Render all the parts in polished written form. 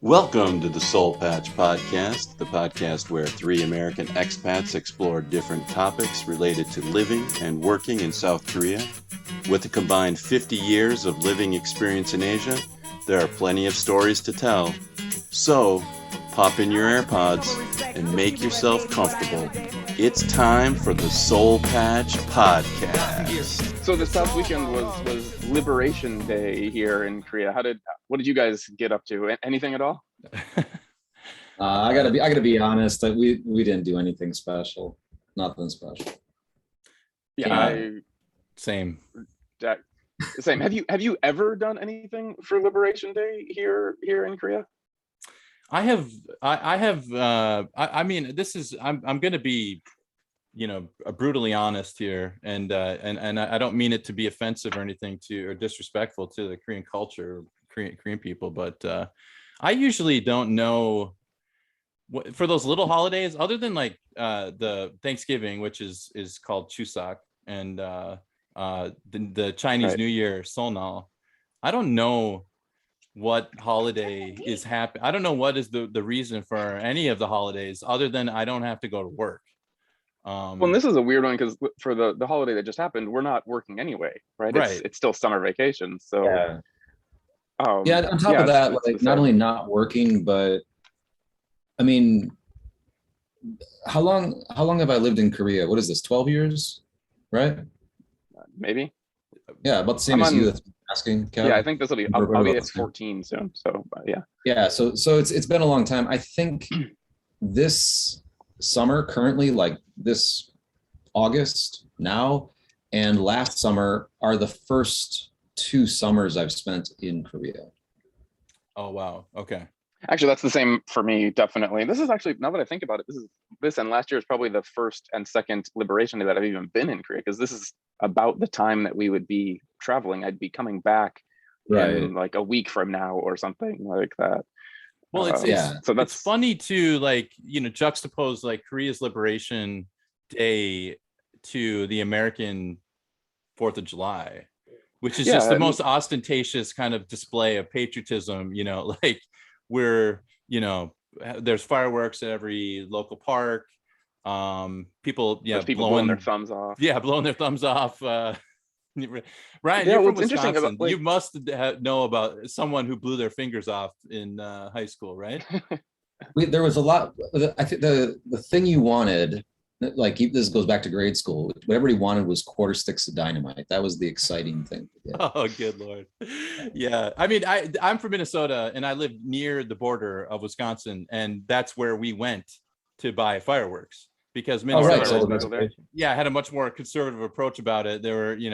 Welcome to the Soul Patch Podcast, the podcast where three American expats explore different topics related to living and working in South Korea. With a combined 50 years of living experience in Asia, there are plenty of stories to tell. So, pop in your AirPods and make yourself comfortable. It's time for the Soul Patch Podcast. So this past weekend was Liberation Day here in Korea. What did you guys get up to? Anything at all? I gotta be honest that we didn't do anything special. Nothing special. Yeah, Same. Same. Have you ever done anything for Liberation Day here in Korea? I have. I mean, this is. I'm going to be, brutally honest here, and I don't mean it to be offensive or anything or disrespectful to the Korean culture, Korean people, but I usually don't know what for those little holidays, other than like the Thanksgiving, which is called Chuseok, and the Chinese New Year, Seonal. I don't know what holiday is happening. I don't know what is the reason for any of the holidays, other than I don't have to go to work. Well, and this is a weird one because for the holiday that just happened, we're not working anyway, right? It's still summer vacation, so yeah. On top of that, like not only not working, but I mean, how long have I lived in Korea? What is this? 12 years, right? Maybe. Yeah, about the same as you. That's asking. Kev. Yeah, I think this will be. I'll be at 14 soon. So yeah. Yeah, so it's been a long time. I think this summer, currently, like this August now, and last summer are the first 2 summers I've spent in Korea. Oh wow. Okay. Actually, that's the same for me, definitely. This is actually, now that I think about it, this and last year is probably the first and second Liberation Day that I've even been in Korea, because this is about the time that we would be traveling. I'd be coming back in like a week from now or something like that. Well, it's funny to juxtapose like Korea's Liberation Day to the American 4th of July, which is just the most ostentatious kind of display of patriotism, like we're, there's fireworks at every local park. People blowing their thumbs off. Yeah, blowing their thumbs off. Ryan, you're from Wisconsin. You must know about someone who blew their fingers off in high school, right? There was a lot. I think the thing you wanted, like this goes back to grade school, what everybody wanted was quarter sticks of dynamite. That was the exciting thing. Oh, good Lord. Yeah. I mean, I'm from Minnesota and I live near the border of Wisconsin, and that's where we went to buy fireworks. Because Minnesota, had a much more conservative approach about it. They were, you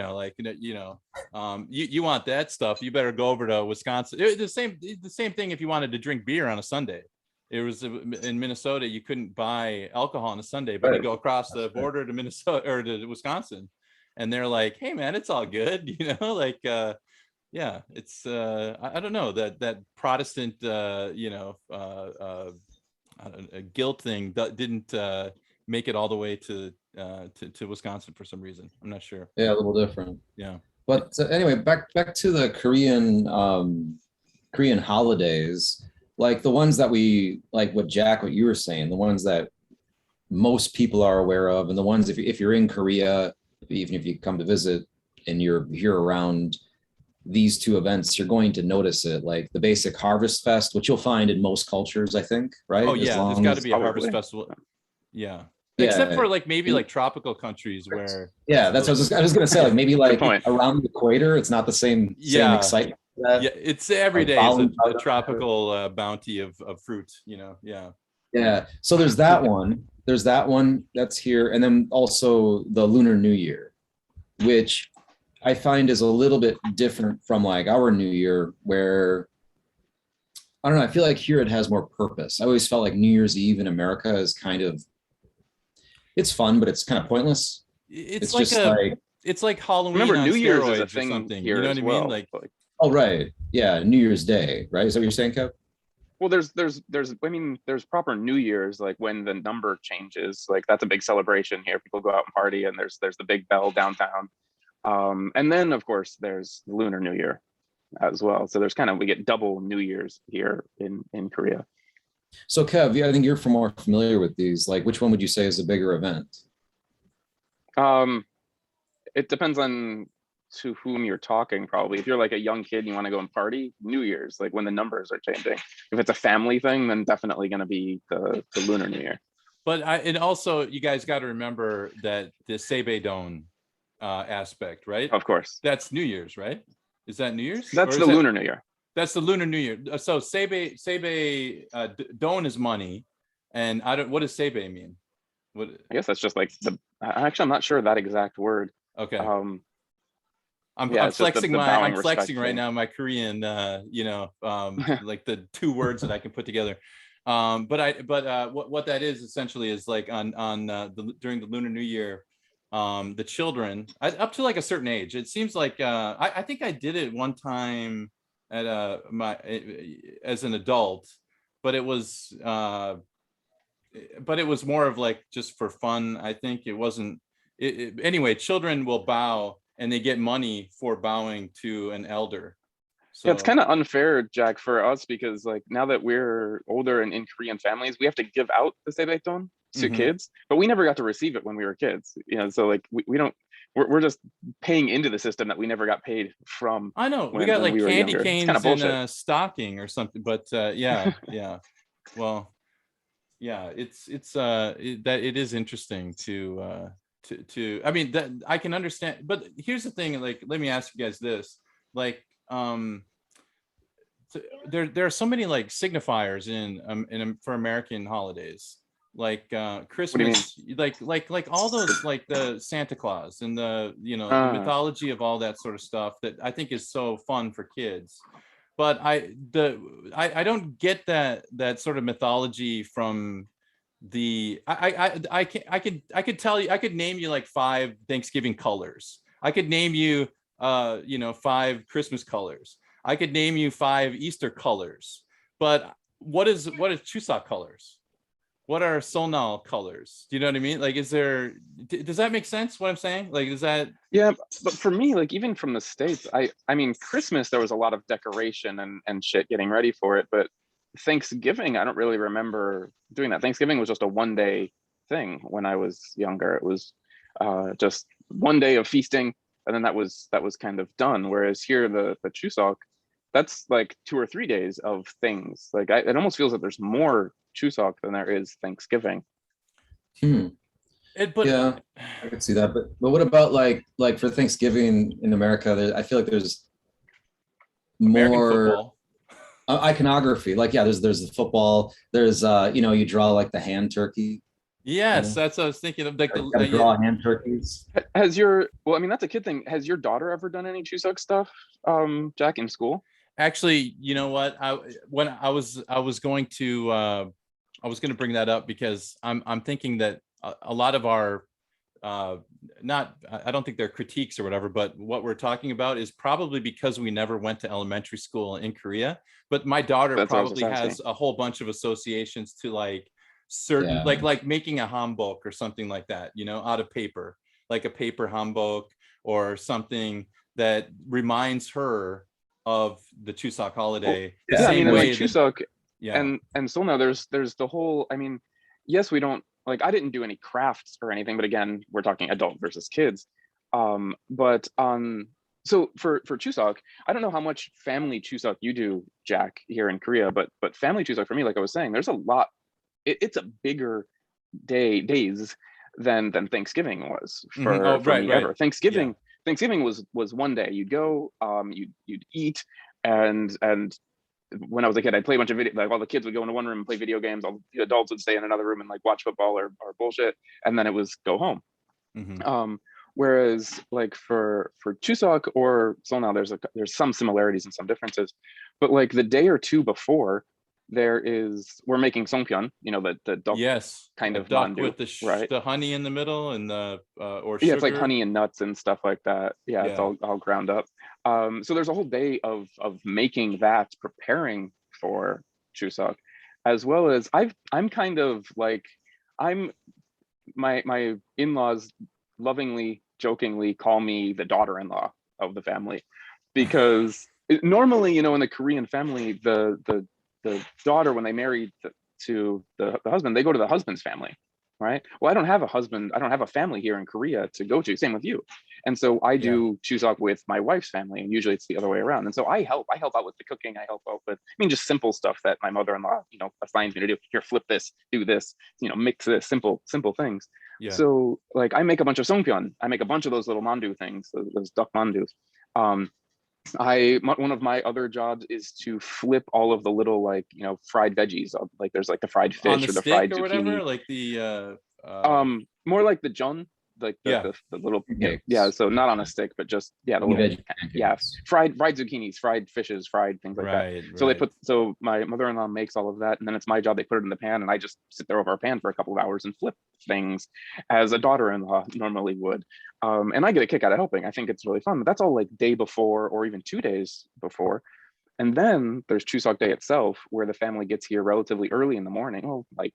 want that stuff, you better go over to Wisconsin. The same thing if you wanted to drink beer on a Sunday. It was in Minnesota, you couldn't buy alcohol on a Sunday, but you go across the border to Minnesota or to Wisconsin, and they're like, "Hey, man, it's all good," it's I don't know that Protestant, guilt thing didn't make it all the way to Wisconsin for some reason. I'm not sure. Yeah, a little different. Yeah. But anyway, back to the Korean holidays, like the ones that we like. What you were saying, the ones that most people are aware of, and the ones if you're in Korea, even if you come to visit and you're here around these 2 events, you're going to notice it. Like the basic Harvest Fest, which you'll find in most cultures, I think, right? Oh yeah, there's got to be a Harvest Festival. Yeah. Except for like maybe like tropical countries where that's what I was gonna say, like maybe like around the equator it's not the same excitement. It's every day is a tropical bounty of fruit, So there's that one that's here, and then also the Lunar New Year, which I find is a little bit different from like our New Year, where I don't know, I feel like here it has more purpose. I always felt like New Year's Eve in America is kind of, it's fun, but it's kind of pointless. It's like Halloween. Remember, on New Year's steroids is a or thing something. Here, you know what I mean? well. Like, oh right, yeah, New Year's Day, right? Is that what you're saying, Kev? Well, there's there's proper New Year's, like when the number changes, like that's a big celebration here. People go out and party, and there's the big bell downtown. And then of course there's the Lunar New Year. as well. So there's kind of, we get double New Year's here in Korea. So Kev, yeah, I think you're more familiar with these. Like, which one would you say is a bigger event? It depends on to whom you're talking, probably. If you're like a young kid and you want to go and party, New Year's, like when the numbers are changing. If it's a family thing, then definitely going to be the Lunar New Year. But and also you guys got to remember that the Seibedon aspect, right? Of course. That's New Year's, right? Is that New Year's? That's the Lunar New Year. That's the Lunar New Year. So Don is money, and what does Seibe mean? What? I guess that's just like actually, I'm not sure that exact word. Okay. I'm flexing I'm flexing right thing. now my Korean, like the two words that I can put together. What that is essentially is like during the Lunar New Year, the children up to like a certain age. It seems like I think I did it one time at as an adult, but it was more of like just for fun. I think it wasn't. Anyway, children will bow and they get money for bowing to an elder. So, yeah, it's kind of unfair, Jack, for us because like now that we're older and in Korean families, we have to give out the Seibekdon to kids, but we never got to receive it when we were kids. You know, so like we don't. We're just paying into the system that we never got paid from. I know we got like candy canes and a stocking or something, but yeah. Well, yeah, it is interesting to I mean that I can understand, but here's the thing, like let me ask you guys this, like there are so many like signifiers in for American holidays, like Christmas, like all those, like the Santa Claus and the the mythology of all that sort of stuff that I think is so fun for kids. But I don't get that sort of mythology from the I could tell you, I could name you like 5 Thanksgiving colors. I could name you 5 Christmas colors. I could name you 5 Easter colors. But what is Chuseok colors? What are Solnal colors? Do you know what I mean? Like, does that make sense what I'm saying? Like, is that? Yeah, but for me, like even from the States, I mean, Christmas, there was a lot of decoration and shit getting ready for it. But Thanksgiving, I don't really remember doing that. Thanksgiving was just a one-day thing when I was younger. It was just one day of feasting, and then that was kind of done. Whereas here, the Chuseok, that's like 2 or 3 days of things. Like it almost feels like there's more Chuseok than there is Thanksgiving. Yeah, I could see that. But what about like for Thanksgiving in America? I feel like there's more iconography. Like there's the football. There's you draw like the hand turkey. Yes, that's what I was thinking of. Like draw hand turkeys. Well, I mean that's a kid thing. Has your daughter ever done any Chuseok stuff, Jack, in school? Actually, you know what? I was going to bring that up because I'm thinking that a lot of our I don't think they're critiques or whatever, but what we're talking about is probably because we never went to elementary school in Korea. But my daughter probably has a whole bunch of associations to like certain like making a hanbok or something like that, out of paper, like a paper hanbok or something that reminds her of the Chuseok holiday. Well, I mean, like Chuseok and so now there's the whole, I mean, yes, we don't, like I didn't do any crafts or anything, but again, we're talking adult versus kids. So for Chuseok, I don't know how much family Chuseok you do, Jack, here in Korea, but family Chuseok for me, like I was saying, there's a lot. It's a bigger days than Thanksgiving was for me ever. Thanksgiving was one day. You'd go, you'd eat, and when I was a kid, I'd play a bunch of video. Like all the kids would go into one room and play video games. All the adults would stay in another room and like watch football or bullshit, and then it was go home. Whereas like for Chuseok or Solnal, there's some similarities and some differences, but like the day or two before, we're making songpyeon, the duck kind of duck mandu, with the honey in the middle and the or sugar. It's like honey and nuts and stuff like that. It's all ground up. So there's a whole day of making that, preparing for Chuseok, as well as I'm kind of like my in-laws lovingly, jokingly call me the daughter-in-law of the family because normally, in the Korean family, the daughter, when they marry to the husband, they go to the husband's family, right? Well, I don't have a husband. I don't have a family here in Korea to go to. Same with you. And so I do Chuseok with my wife's family, and usually it's the other way around. And so I help out with the cooking. I help out with, just simple stuff that my mother-in-law, assigns me to do. Here, flip this, do this, mix this, simple things. Yeah. So like I make a bunch of songpyeon. I make a bunch of those little mandu things, those duck mandus. One of my other jobs is to flip all of the little fried veggies. Like there's like the fried fish on the or the stick fried or zucchini. whatever, like the More like the jeon, like the little so not on a stick, but just the little fried zucchinis, fried fishes, fried things like that. So my mother-in-law makes all of that, and then it's my job. They put it in the pan, and I just sit there over a pan for a couple of hours and flip things as a daughter-in-law normally would. And I get a kick out of helping. I think it's really fun, but that's all like day before or even 2 days before. And then there's Chuseok Day itself, where the family gets here relatively early in the morning, like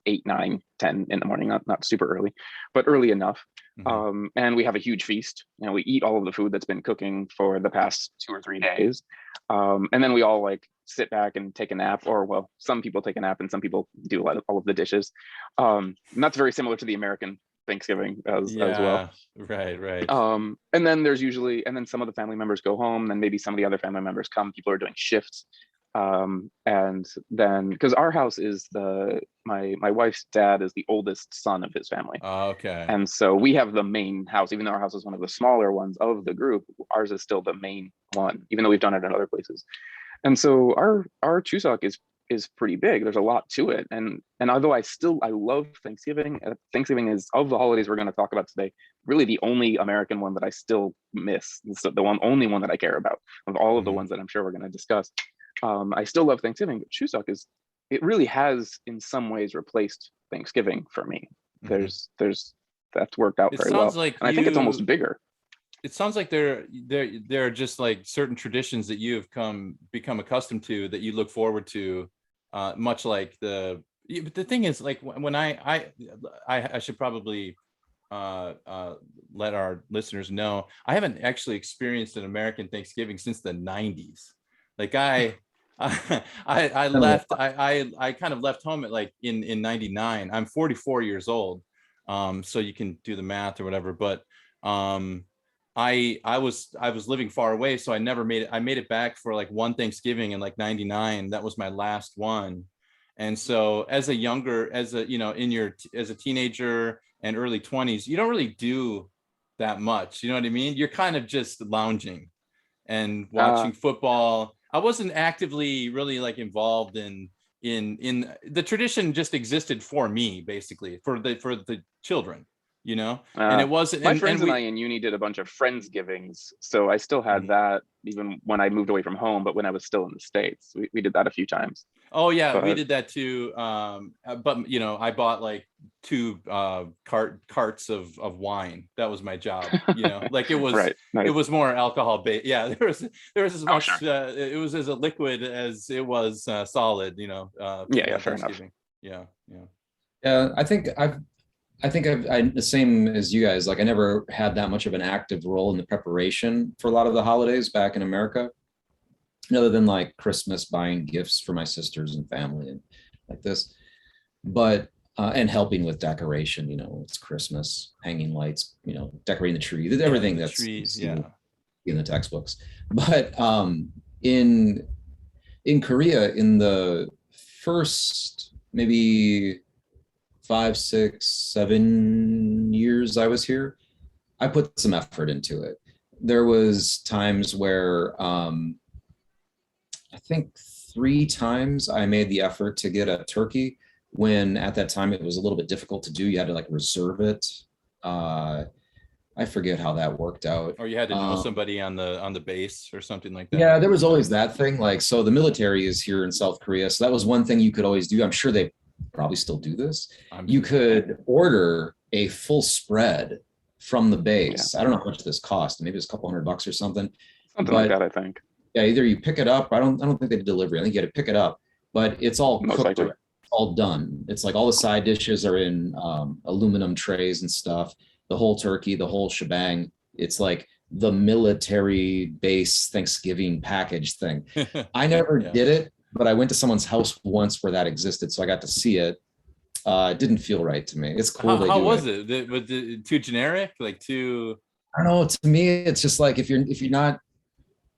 8, 9, 10 in the morning, not super early, but early enough. Mm-hmm. And we have a huge feast. We eat all of the food that's been cooking for the past 2 or 3 days. And then we all like sit back and take a nap, or well, some people take a nap and some people do all of the dishes. And that's very similar to the American Thanksgiving as well. Right. And then some of the family members go home, and maybe some of the other family members come. People are doing shifts. And then because our house is my wife's dad is the oldest son of his family. Okay. And so we have the main house. Even though our house is one of the smaller ones of the group, ours is still the main one, even though we've done it in other places. And so our Chuseok is pretty big. There's a lot to it. And although I love Thanksgiving, Thanksgiving is, of the holidays we're going to talk about today, really the only American one that I still miss. It's the only one that I care about of all of the ones that I'm sure we're going to discuss. I still love Thanksgiving, but Chuseok it really has in some ways replaced Thanksgiving for me. There's that's worked out very well. Like and I think it's almost bigger. It sounds like there are just like certain traditions that you have become accustomed to, that you look forward to, much like but the thing is, like when I should probably let our listeners know, I haven't actually experienced an American Thanksgiving since the 90s. Like I left, I kind of left home at like in 99. I'm 44 years old. So you can do the math or whatever, but I was living far away, so I never made it. I made it back for like one Thanksgiving in like 99. That was my last one. And so as a teenager and early 20s, you don't really do that much. You know what I mean? You're kind of just lounging and watching football. I wasn't actively really like involved in the tradition. Just existed for me, basically, for the children, and it wasn't. My friends and I in uni did a bunch of Friendsgivings, so I still had that even when I moved away from home. But when I was still in the States, we did that a few times. Oh yeah, we did that too. But I bought like 2 carts of wine. That was my job. Like it was right, nice. It was more alcohol based. Yeah, there was as much. Sure. It was as a liquid as it was solid. Fair enough. Yeah. I think I'm the same as you guys. Like I never had that much of an active role in the preparation for a lot of the holidays back in America, other than like Christmas, buying gifts for my sisters and family and like this, but and helping with decoration. It's Christmas, hanging lights, decorating the tree, everything that's trees, in the textbooks. But in Korea, in the first maybe 5, 6, 7 years I was here, I put some effort into it. There was times where I think 3 times I made the effort to get a turkey, when at that time it was a little bit difficult to do. You had to like reserve it. I forget how that worked out. Or you had to know somebody on the base or something like that. Yeah, there was always that thing. Like, so the military is here in South Korea, so that was one thing you could always do. I'm sure they probably still do this. You could order a full spread from the base. I don't know how much this cost. Maybe it's a couple $100 or something. Something like that, I think. Yeah, either you pick it up. I don't think they did delivery. I think you had to pick it up, but it's all cooked, all done. It's like all the side dishes are in aluminum trays and stuff. The whole turkey, the whole shebang. It's like the military base Thanksgiving package thing. I never Yeah. did it, but I went to someone's house once where that existed, so I got to see it. It didn't feel right to me. It's cool. How was it? Was it too generic? Like too? I don't know. To me, it's just like if you're not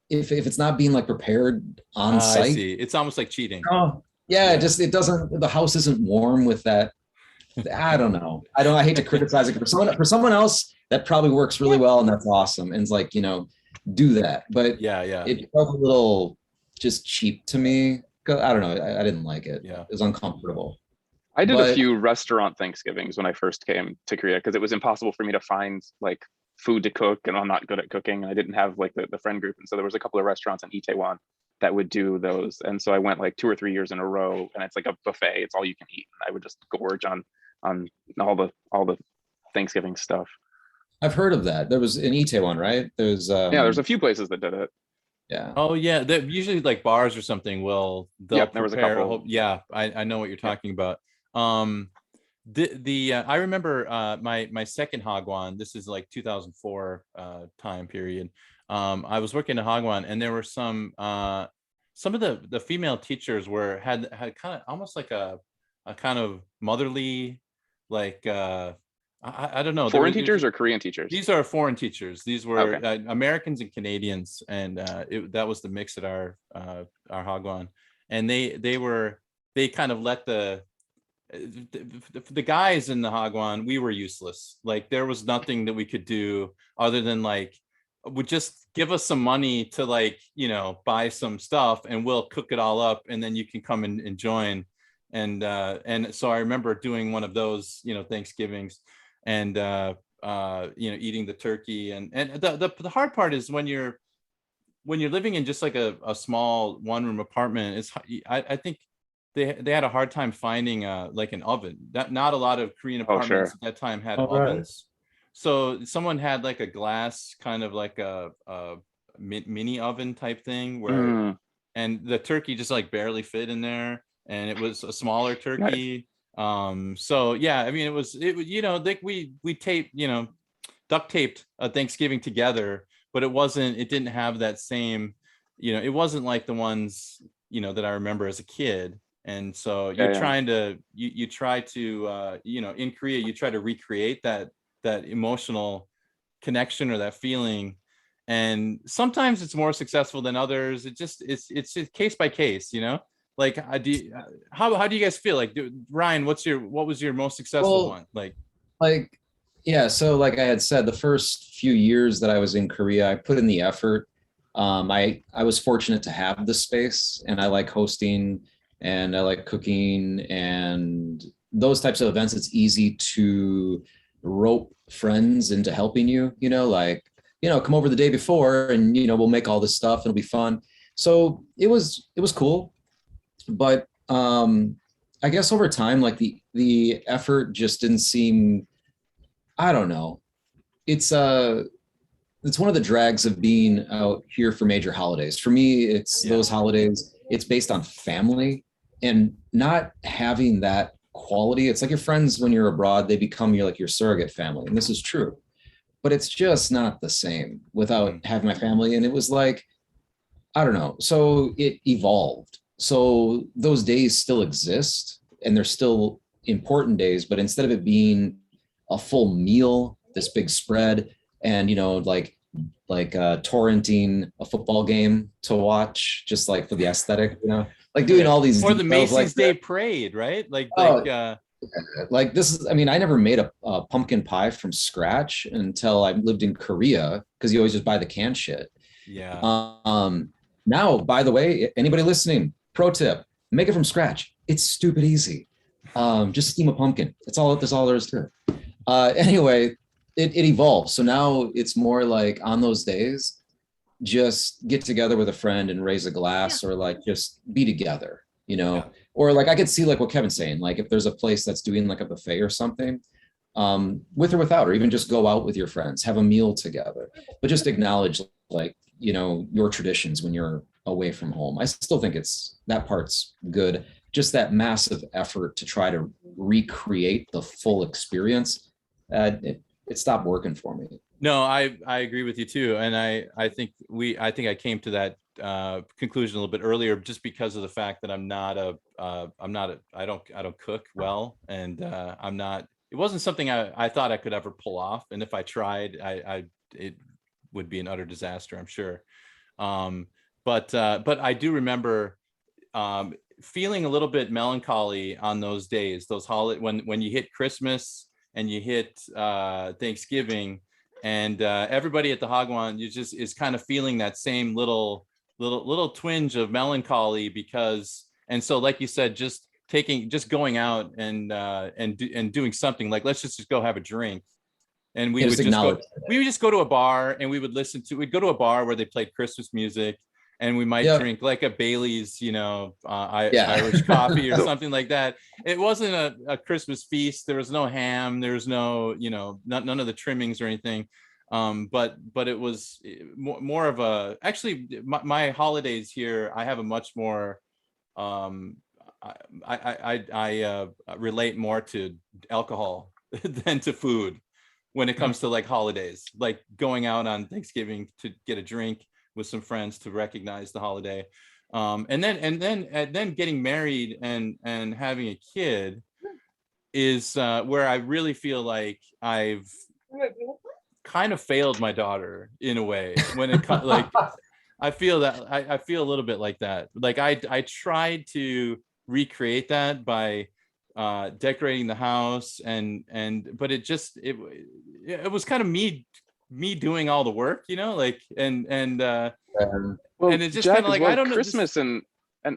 if it's not being like prepared on I site. see. It's almost like cheating. Oh, yeah, Yeah. it doesn't. The house isn't warm with that. I don't know. I hate to criticize it for someone else that probably works really well and that's awesome. And it's like, do that. But Yeah, yeah, it felt a little just cheap to me. I don't know. I didn't like it. yeah. It was uncomfortable. I did a But- few restaurant Thanksgivings when I first came to Korea because it was impossible for me to find like food to cook, and I'm not good at cooking. I didn't have like the friend group, and so there was a couple of restaurants in Itaewon that would do those, and so I went like 2 or 3 years in a row, and it's like a buffet. It's all you can eat. And I would just gorge on all the Thanksgiving stuff. I've heard of that. There was in Itaewon, right? There's a few places that did it. Yeah. Oh yeah, usually like bars or something they'll Yep, there was a prepare couple. whole, yeah, I know what you're talking about. I remember my second Hagwon. This is like 2004 time period. I was working in Hagwon, and there were some of the female teachers had kind of almost like a kind of motherly, like I don't know. Foreign teachers or Korean teachers? These are foreign teachers. These were Okay. Americans and Canadians, and that was the mix at our Hagwon. And they kind of let the guys in the Hagwon, we were useless. Like there was nothing that we could do other than like would just give us some money to like buy some stuff, and we'll cook it all up, and then you can come and join. And so I remember doing one of those Thanksgivings, and eating the turkey, and the hard part is when you're living in just like a small one-room apartment. It's I think they had a hard time finding like an oven. Not a lot of Korean apartments at that time had ovens. So someone had like a glass kind of like a mini oven type thing where and the turkey just like barely fit in there, and it was a smaller turkey. So yeah, I mean like we taped duct taped a Thanksgiving together, but it didn't have that same it wasn't like the ones that I remember as a kid. And so you're trying to you try to in Korea you try to recreate that emotional connection or that feeling, and sometimes it's more successful than others. It's case by case, like how do you guys feel? Like Ryan, what was your most successful one? Yeah, so like I had said, the first few years that I was in Korea, I put in the effort. I was fortunate to have the space, and I like hosting and I like cooking and those types of events. It's easy to rope friends into helping you, come over the day before and, we'll make all this stuff. It'll be fun. So it was cool. But I guess over time, like the effort just didn't seem, I don't know. It's one of the drags of being out here for major holidays. For me, it's those holidays, it's based on family and not having that quality. It's like your friends when you're abroad, they become your surrogate family. And this is true, but it's just not the same without having my family. And it was like, I don't know. So it evolved. So those days still exist and they're still important days, but instead of it being a full meal, this big spread, and like torrenting a football game to watch, just like for the aesthetic, like doing all these, or the Macy's like Day Parade, right? Like this is, I mean, I never made a pumpkin pie from scratch until I lived in Korea, because you always just buy the canned shit. Yeah. Now, by the way, anybody listening, pro tip, make it from scratch. It's stupid easy. Just steam a pumpkin. That's all there is to it. Anyway, it evolves. So now it's more like on those days, just get together with a friend and raise a glass, or like just be together, or like I could see like what Kevin's saying, like if there's a place that's doing like a buffet or something, with or without, or even just go out with your friends, have a meal together, but just acknowledge like, your traditions when you're away from home. I still think that part's good. Just that massive effort to try to recreate the full experience, it stopped working for me. No, I agree with you too, and I think I came to that conclusion a little bit earlier, just because of the fact that I don't cook well, and I'm not. It wasn't something I thought I could ever pull off, and if I tried, it would be an utter disaster, I'm sure. But I do remember feeling a little bit melancholy on those days, those holiday when you hit Christmas and you hit Thanksgiving, and everybody at the Hagwon is kind of feeling that same little twinge of melancholy, because, and so like you said, just going out and doing something like, let's just go have a drink. And we would just go to a bar, and we'd go to a bar where they played Christmas music, and we might drink like a Bailey's, Irish coffee or something like that. It wasn't a Christmas feast. There was no ham. There was no, none of the trimmings or anything. But it was more of a, actually my holidays here, I have a much more, I relate more to alcohol than to food when it comes to like holidays, like going out on Thanksgiving to get a drink with some friends to recognize the holiday, and then getting married and having a kid is where I really feel like I've kind of failed my daughter in a way, when it comes like I feel a little bit like that. Like I tried to recreate that by decorating the house, but it was kind of me doing all the work, like, and it's just kind of like, I don't know, Christmas and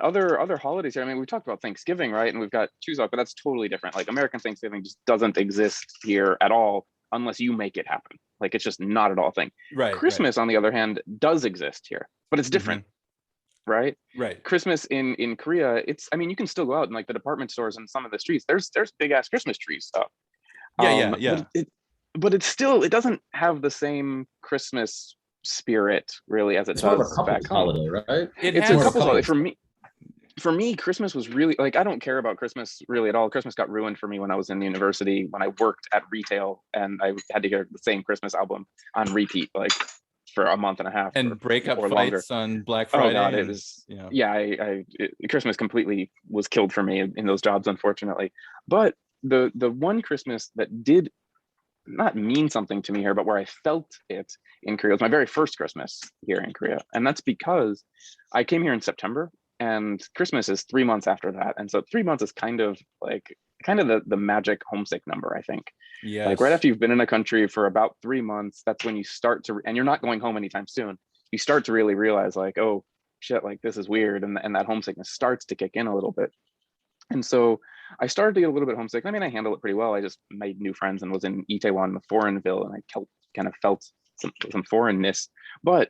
other holidays here. I mean, we talked about Thanksgiving, right? And we've got Chuseok, but that's totally different. Like, American Thanksgiving just doesn't exist here at all unless you make it happen. Like, it's just not at all a thing. Right. Christmas, on the other hand, does exist here, but it's different. Mm-hmm. Right. Christmas in Korea, you can still go out in like the department stores and some of the streets. There's big ass Christmas trees stuff. Yeah. But it doesn't have the same Christmas spirit really as it does back home. Holiday, right? It's a couple's holiday for me. Christmas was really like, I don't care about Christmas really at all. Christmas got ruined for me when I was in university, when I worked at retail, and I had to hear the same Christmas album on repeat, like for a month and a half, and breakup fights longer on Black Friday. Oh God, it was Christmas completely was killed for me in those jobs, unfortunately. But the one Christmas that did not mean something to me here, but where I felt it in Korea, was my very first Christmas here in Korea, and that's because I came here in September, and Christmas is 3 months after that, and so 3 months is kind of the magic homesick number, I think. Yeah. Like, right after you've been in a country for about 3 months, that's when you start to, and you're not going home anytime soon, you start to really realize like, oh shit, like this is weird, and that homesickness starts to kick in a little bit. And so I started to get a little bit homesick. I mean, I handled it pretty well. I just made new friends and was in Itaewon, the foreignville, and I kind of felt some foreignness. But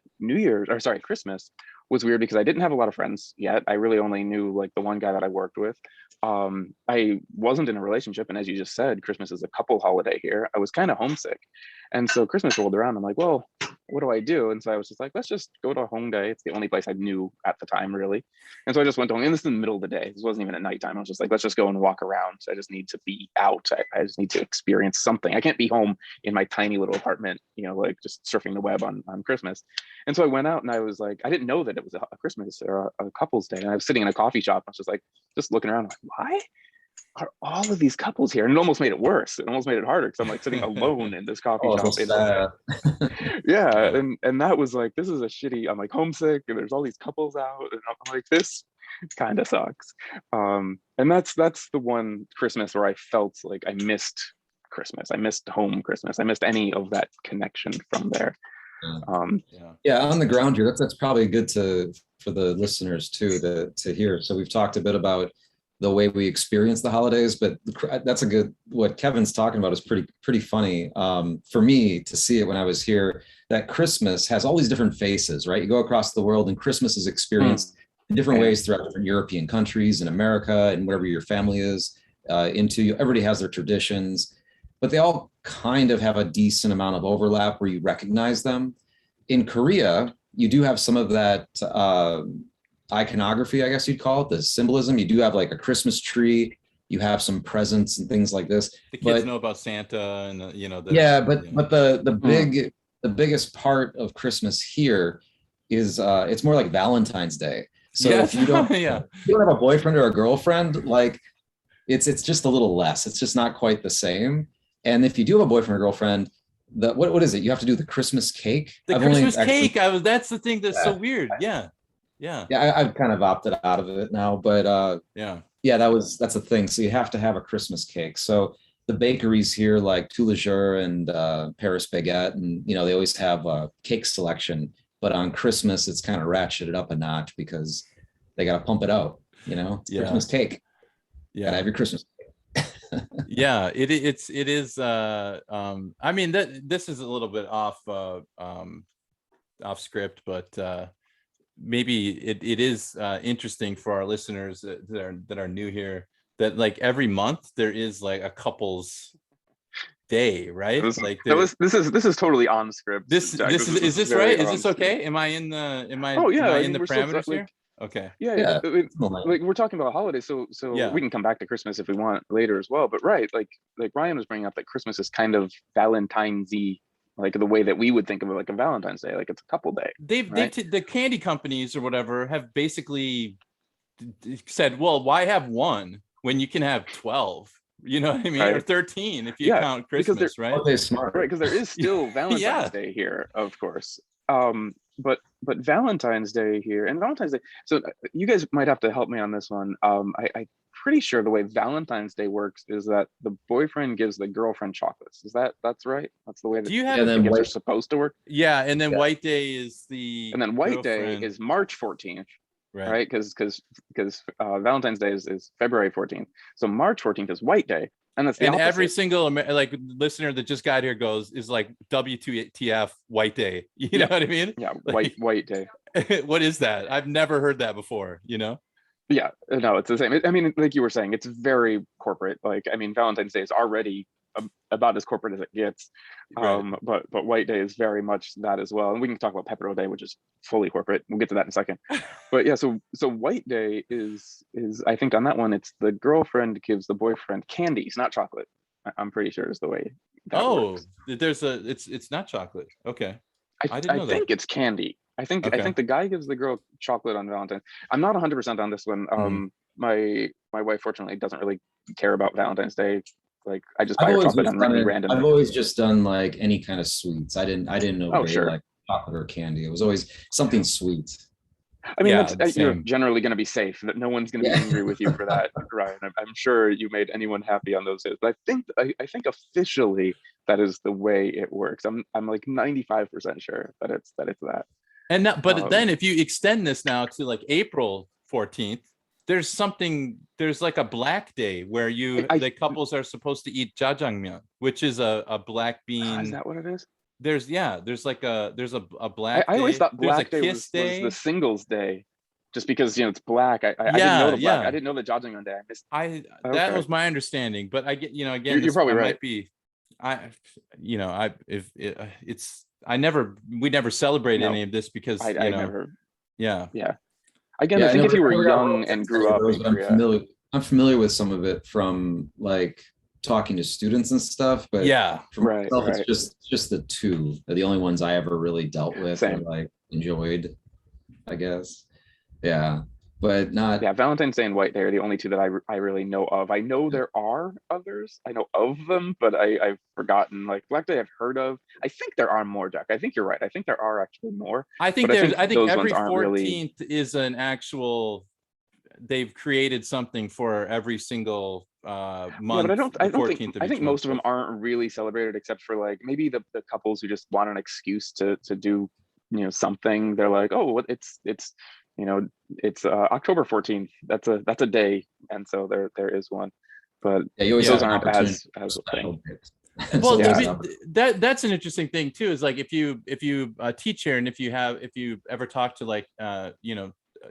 Christmas was weird because I didn't have a lot of friends yet. I really only knew like the one guy that I worked with. I wasn't in a relationship, and as you just said, Christmas is a couple holiday here. I was kind of homesick, and so Christmas rolled around. I'm like, well, what do I do? And so I was just like, let's just go to Hongdae. It's the only place I knew at the time, really. And so I just went to Hongdae, and this is in the middle of the day. This wasn't even at nighttime. I was just like, let's just go and walk around. So I just need to be out. I just need to experience something. I can't be home in my tiny little apartment, like just surfing the web on Christmas. And so I went out, and I was like, I didn't know that it was a Christmas or a couple's day. And I was sitting in a coffee shop. I was just like, just looking around, like, why are all of these couples here? And it almost made it worse. It almost made it harder because I'm like sitting alone in this coffee shop. Yeah, and that was like, this is a shitty. I'm like homesick, and there's all these couples out, and I'm like, this kind of sucks. And that's the one Christmas where I felt like I missed Christmas. I missed home Christmas. I missed any of that connection from there. On the ground here, that's probably good for the listeners too to hear. So we've talked a bit about the way we experience the holidays, but that's what Kevin's talking about is pretty funny for me to see it when I was here, that Christmas has all these different faces, right? You go across the world and Christmas is experienced in different ways throughout different European countries, in America, and whatever your family is into. Everybody has their traditions, but they all kind of have a decent amount of overlap where you recognize them. In Korea, you do have some of that iconography, I guess you'd call it, the symbolism. You do have like a Christmas tree, you have some presents and things like this. The kids know about Santa and but the big the biggest part of Christmas here is it's more like Valentine's Day. So Yes. if you don't, Yeah. if you don't have a boyfriend or a girlfriend, like it's just a little less. It's just not quite the same. And if you do have a boyfriend or girlfriend, what is it? You have to do the Christmas cake. The I've Christmas actually, cake. That's the thing that's so weird. Yeah. Yeah. yeah, I've kind of opted out of it now, but Yeah. yeah, that's the thing. So you have to have a Christmas cake. So the bakeries here, like Tous les Jours and Paris Baguette, and they always have a cake selection. But on Christmas, it's kind of ratcheted up a notch because they got to pump it out. It's Yeah. Christmas cake. Gotta Yeah. have your Christmas. Yeah. It is. I mean, this is a little bit off script, but maybe it is interesting for our listeners that are new here, that like every month there is like a couple's day, right? This, Like this is totally on script. this Jack. is this very right? Is on this script. okay? Am I in the Oh yeah, am I I in mean, the we're still, parameters like, here? Okay. Yeah. Like, Like we're talking about holidays, so Yeah. we can come back to Christmas if we want later as well. But right, like Ryan was bringing up that Christmas is kind of Valentine's-y, like the way that we would think of it, like a Valentine's Day, like it's a couple day. They've Right. the candy companies or whatever have basically said, well, why have one when you can have 12? You know what I mean? Right. Or 13 if you Yeah, count because Christmas, right? are they smart? Right, because there is still Valentine's Yeah. Day here, of course. But Valentine's Day here and Valentine's Day. So you guys might have to help me on this one. I'm pretty sure the way Valentine's Day works is that the boyfriend gives the girlfriend chocolates. That's right? That's the way that Do you Yeah, have? then gifts are white, supposed to work. Yeah, and then Yeah. White Day is the And then White Day girlfriend, is March 14th, right? right? Because Valentine's Day is February 14th. So March 14th is White Day, and that's the And opposite. every single like listener that just got here is like WTF White Day. You know what I mean? Yeah, Like- White Day. What is that? I've never heard that before. Yeah, no, it's the same. I mean, like you were saying, it's very corporate. Like, I mean, Valentine's Day is already about as corporate as it gets. Right. But White Day is very much that as well. And we can talk about Pepero Day, which is fully corporate. We'll get to that in a second. But yeah, so White Day is I think on that one, it's the girlfriend gives the boyfriend candies, not chocolate. I'm pretty sure is the way that works. There's it's not chocolate. Okay. I didn't know I that. think it's candy. I think Okay. the guy gives the girl chocolate on Valentine's. I'm not 100% on this one. My wife fortunately doesn't really care about Valentine's Day. Like I just buy her chocolate on any random. I've always just done like any kind of sweets. I didn't know Oh, they sure. like chocolate or candy. It was always something sweet. I mean, Yeah, that's, you're same. generally going to be safe. That no one's going to be Yeah. angry with you for that, Ryan. I'm sure you made anyone happy on those days. But I think officially that is the way it works. I'm like 95% sure that it's that. And now, but Um, then if you extend this now to like April 14th, there's like a Black Day where the couples are supposed to eat jjajangmyeon, which is a black bean. Is that what it is? There's a black I always day. thought There's Black a Day kiss was day. the singles day, just because it's black. I didn't know the black. Yeah. I didn't know the Jajangmyeon Day. I missed. That Okay. was my understanding, but I get again. You're this probably might right. be, we never celebrate No, any of this because I never. yeah. Again, Yeah, I think if you were never got young and grew up those, in but I'm Korea, familiar with some of it from like talking to students and stuff. But Yeah. for Right, myself, right. it's just the two. They're the only ones I ever really dealt with or Same. like enjoyed, I guess. Yeah. But not yeah, Valentine's Day and White Day are the only two that I really know of. I know there are others. I know of them, but I've forgotten. Like Black Day, I've heard of. I think there are more, Jack. I think you're right. I think there are actually more. I think But I there's think I think those every ones aren't really- 14th is an actual, they've created something for every single month. Yeah, but I don't the think 14th of I each think month. most of them aren't really celebrated, except for like maybe the couples who just want an excuse to do something. They're like, oh, it's October 14th. That's a day, and so there is one. But yeah, you always those have an aren't opportunity as for a thing. special gifts. Well, Yeah. I mean, that's an interesting thing too, is like if you teach here, and if you ever talk to like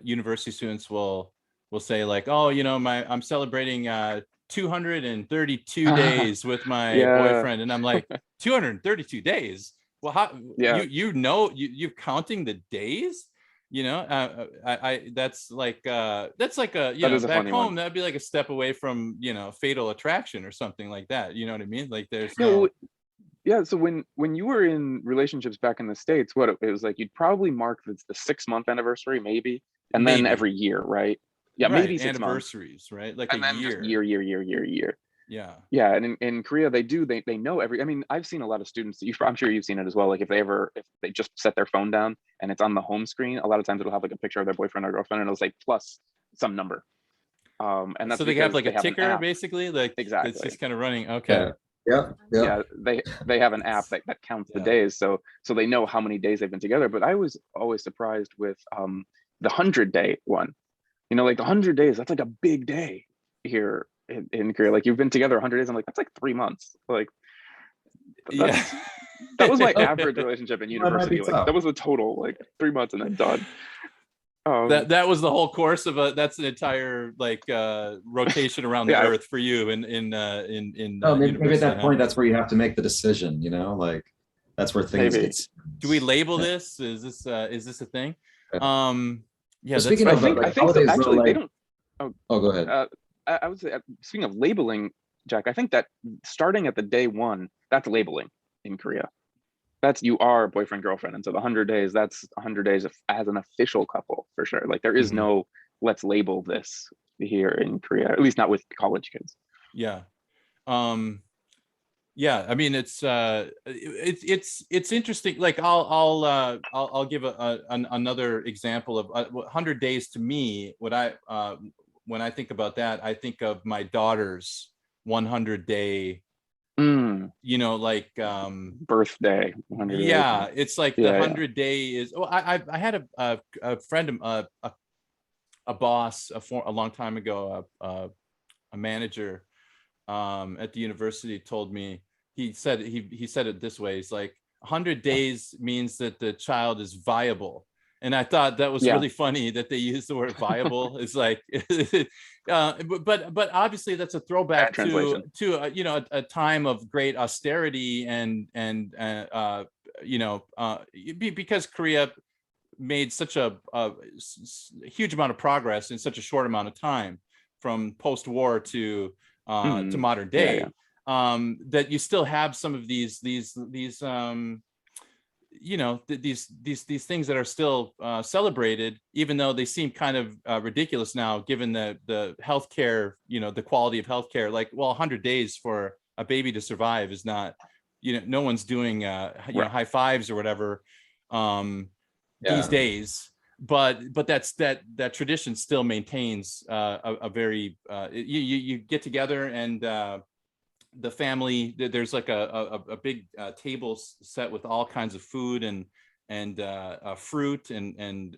university students will say like, oh, I'm celebrating 232 days with my Yeah. boyfriend, and I'm like, 232 days, well, how Yeah. you're counting the days, that's like a That is a back funny home one. that'd be like a step away from Fatal Attraction or something like that, you know what I mean? Like there's No, Yeah, so when you were in relationships back in the States, what it was like, you'd probably mark the 6 month anniversary, maybe, and then Maybe. every year, right? Yeah, Right. maybe 6 months, Anniversaries, right? Like a and then just year. year. Yeah. Yeah, and in Korea they know every. I mean, I've seen a lot of students. I'm sure you've seen it as well. Like if they just set their phone down and it's on the home screen, a lot of times it'll have like a picture of their boyfriend or girlfriend, and it'll say plus some number. And that's So they have because like they a have an ticker, app. basically, like it's Exactly. just kind of running. Okay. Yeah. Yeah, they have an app that counts the Yeah. days, so they know how many days they've been together. But I was always surprised with the 100-day one. You know, like the 100 days, that's like a big day here in Korea. Like you've been together 100 days. I'm like, that's like 3 months. Like Yeah. that was my average relationship in That might be university. Like tough. that was the total, like 3 months and then done. That was the whole course of that's an entire like rotation around the Yeah. earth for you in Oh, maybe at university, that huh? point, that's where you have to make the decision, you know, like that's where things Maybe. get. Do we label this? Is this a thing? Yeah, Well, speaking I of think like I think so. holidays, though, Actually, they like, don't. oh, go ahead. I would say, speaking of labeling, Jack, I think that starting at the day one, that's labeling in Korea. That's you are boyfriend girlfriend, and so the 100 days, that's 100 days as an official couple for sure. Like there is Mhm. no let's label this here in Korea, at least not with college kids. Yeah. Yeah, I mean it's interesting. Like I'll give another example of 100 days. To me, what I when I think about that, I think of my daughter's 100-day, you know, like Birthday 100 days. yeah, it's like the Yeah, 100-day is. Oh, I had a friend, a boss, a long time ago, a manager at the university told me. He said it this way. He's like, 100 days means that the child is viable. And I thought that was Yeah. really funny that they use the word viable. It's like, but obviously that's a throwback to you know, a time of great austerity and you know, because Korea made such a huge amount of progress in such a short amount of time, from post-war to modern day. That you still have some of these you know, these things that are still celebrated, even though they seem kind of ridiculous now, given the healthcare, you know, the quality of healthcare. Like, well, 100 days for a baby to survive is not, you know, no one's doing you know, high fives or whatever these days. But that tradition still maintains a very you get together, and the family, there's like a big table set with all kinds of food and fruit, and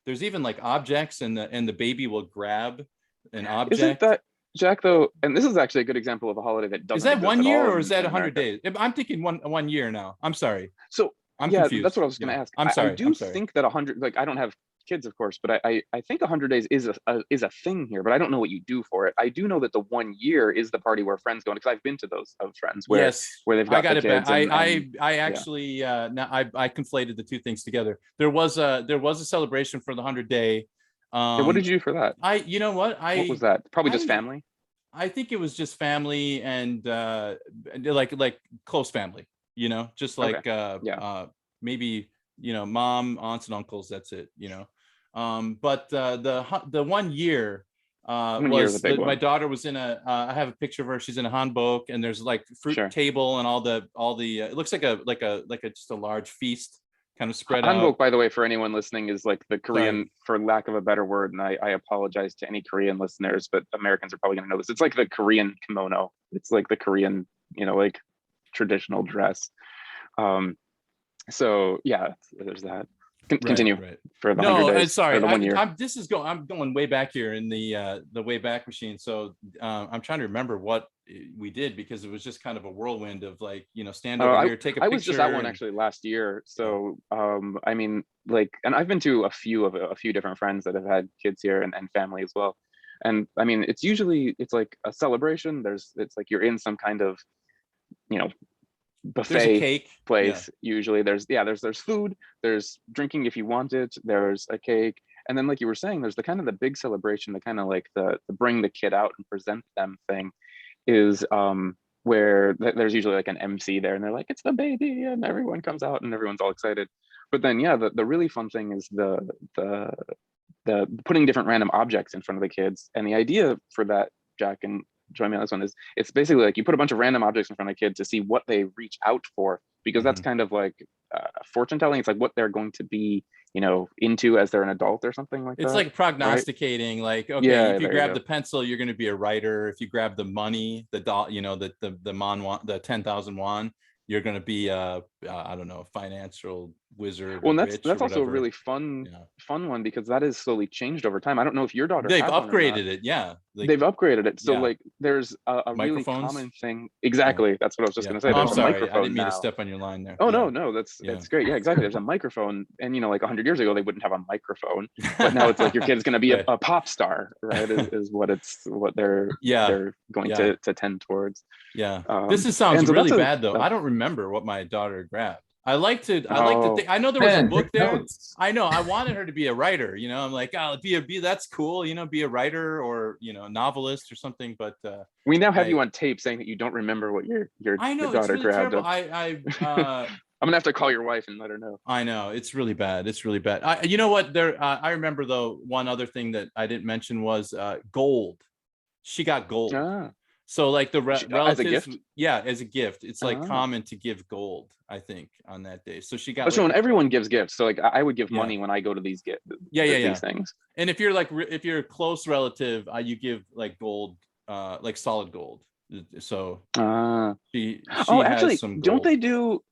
there's even like objects, and the baby will grab an object. Isn't that, Jack, though? And this is actually a good example of a holiday that doesn't. Is that exist 1 at year, all or is that in 100 America. days? I'm thinking one year now. I'm sorry. So I'm yeah, confused. that's what I was going to ask. I'm sorry. I do think that 100, like I don't have kids, of course, but I think 100 days is a thing here, but I don't know what you do for it. I do know that the 1 year is the party where friends go, because I've been to those of friends where Yes, where they've got I got the it kids. back. I actually now I conflated the two things together. There was a celebration for the 100-day. What did you do for that? You know what was that? Probably just family. I think it was just family and like close family, you know, just like maybe, you know, mom, aunts and uncles, that's it, you know. But the 1 year was a big my one. daughter was in a I have a picture of her, she's in a hanbok, and there's like fruit table and all the it looks like a just a large feast kind of spread out. Hanbok, by the way, for anyone listening, is like the Korean, for lack of a better word, and I apologize to any Korean listeners, but Americans are probably going to know this. It's like the Korean kimono. It's like the Korean, you know, like traditional dress. So yeah, there's that. Continue for the 100 days. Sorry, the 1 year. I'm going way back here in the way back machine. So I'm trying to remember what we did, because it was just kind of a whirlwind of like, you know, stand over here, take a picture. I was just at one actually last year. So I mean, like, and I've been to a few different friends that have had kids here, and family as well. And I mean, it's like a celebration. It's like you're in some kind of, you know, buffet cake place. Usually there's food, there's drinking if you want it, there's a cake, and then like you were saying, there's the kind of the big celebration, the kind of like the bring the kid out and present them thing is where there's usually like an MC there, and they're like, it's the baby, and everyone comes out and everyone's all excited. But then, yeah, the really fun thing is the putting different random objects in front of the kids. And the idea for that, Jack, and join me on this one, is it's basically like you put a bunch of random objects in front of kids to see what they reach out for, because that's kind of like fortune telling. It's like what they're going to be, into as they're an adult or something like that. It's like prognosticating, right? Like, okay, Yeah, if you there you grab go. the pencil, you're going to be a writer. If you grab the money, the doll, the mon, the 10,000 won, you're going to be I don't know, a financial wizard. Well, or and rich that's or also a whatever. really fun one, because that is slowly changed over time. I don't know if your daughter They've had one or not. upgraded it. Yeah. Like, They've upgraded it. So yeah. like there's a really Microphones? common thing. Exactly. That's what I was just yeah. going to say. Oh, I'm There's a sorry. I microphone didn't mean now. to step on your line there. Oh, Yeah. no, that's Yeah. it's great. Yeah, exactly. There's a microphone, and like 100 years ago, they wouldn't have a microphone, but now it's like your kid's going to be Right. a pop star, right? Is what they're going to tend towards. Yeah. This sounds really bad though. I don't remember what my daughter grabbed. I like to think, I know there was a book there. I know I wanted her to be a writer, I'm like, oh, be that's cool, be a writer or a novelist or something. But we now have you on tape saying that you don't remember what your I know, daughter it's really grabbed. terrible. I'm gonna have to call your wife and let her know. I know, it's really bad. It's really bad. You know what? I remember though, one other thing that I didn't mention was gold. She got gold. So like the relatives, as a gift? Yeah, as a gift. It's like common to give gold, I think, on that day. So she got. But so everyone gives gifts. So like I would give money when I go to these these things. And if you're a close relative, you give like gold, like solid gold. So she actually, has some gold. don't they do?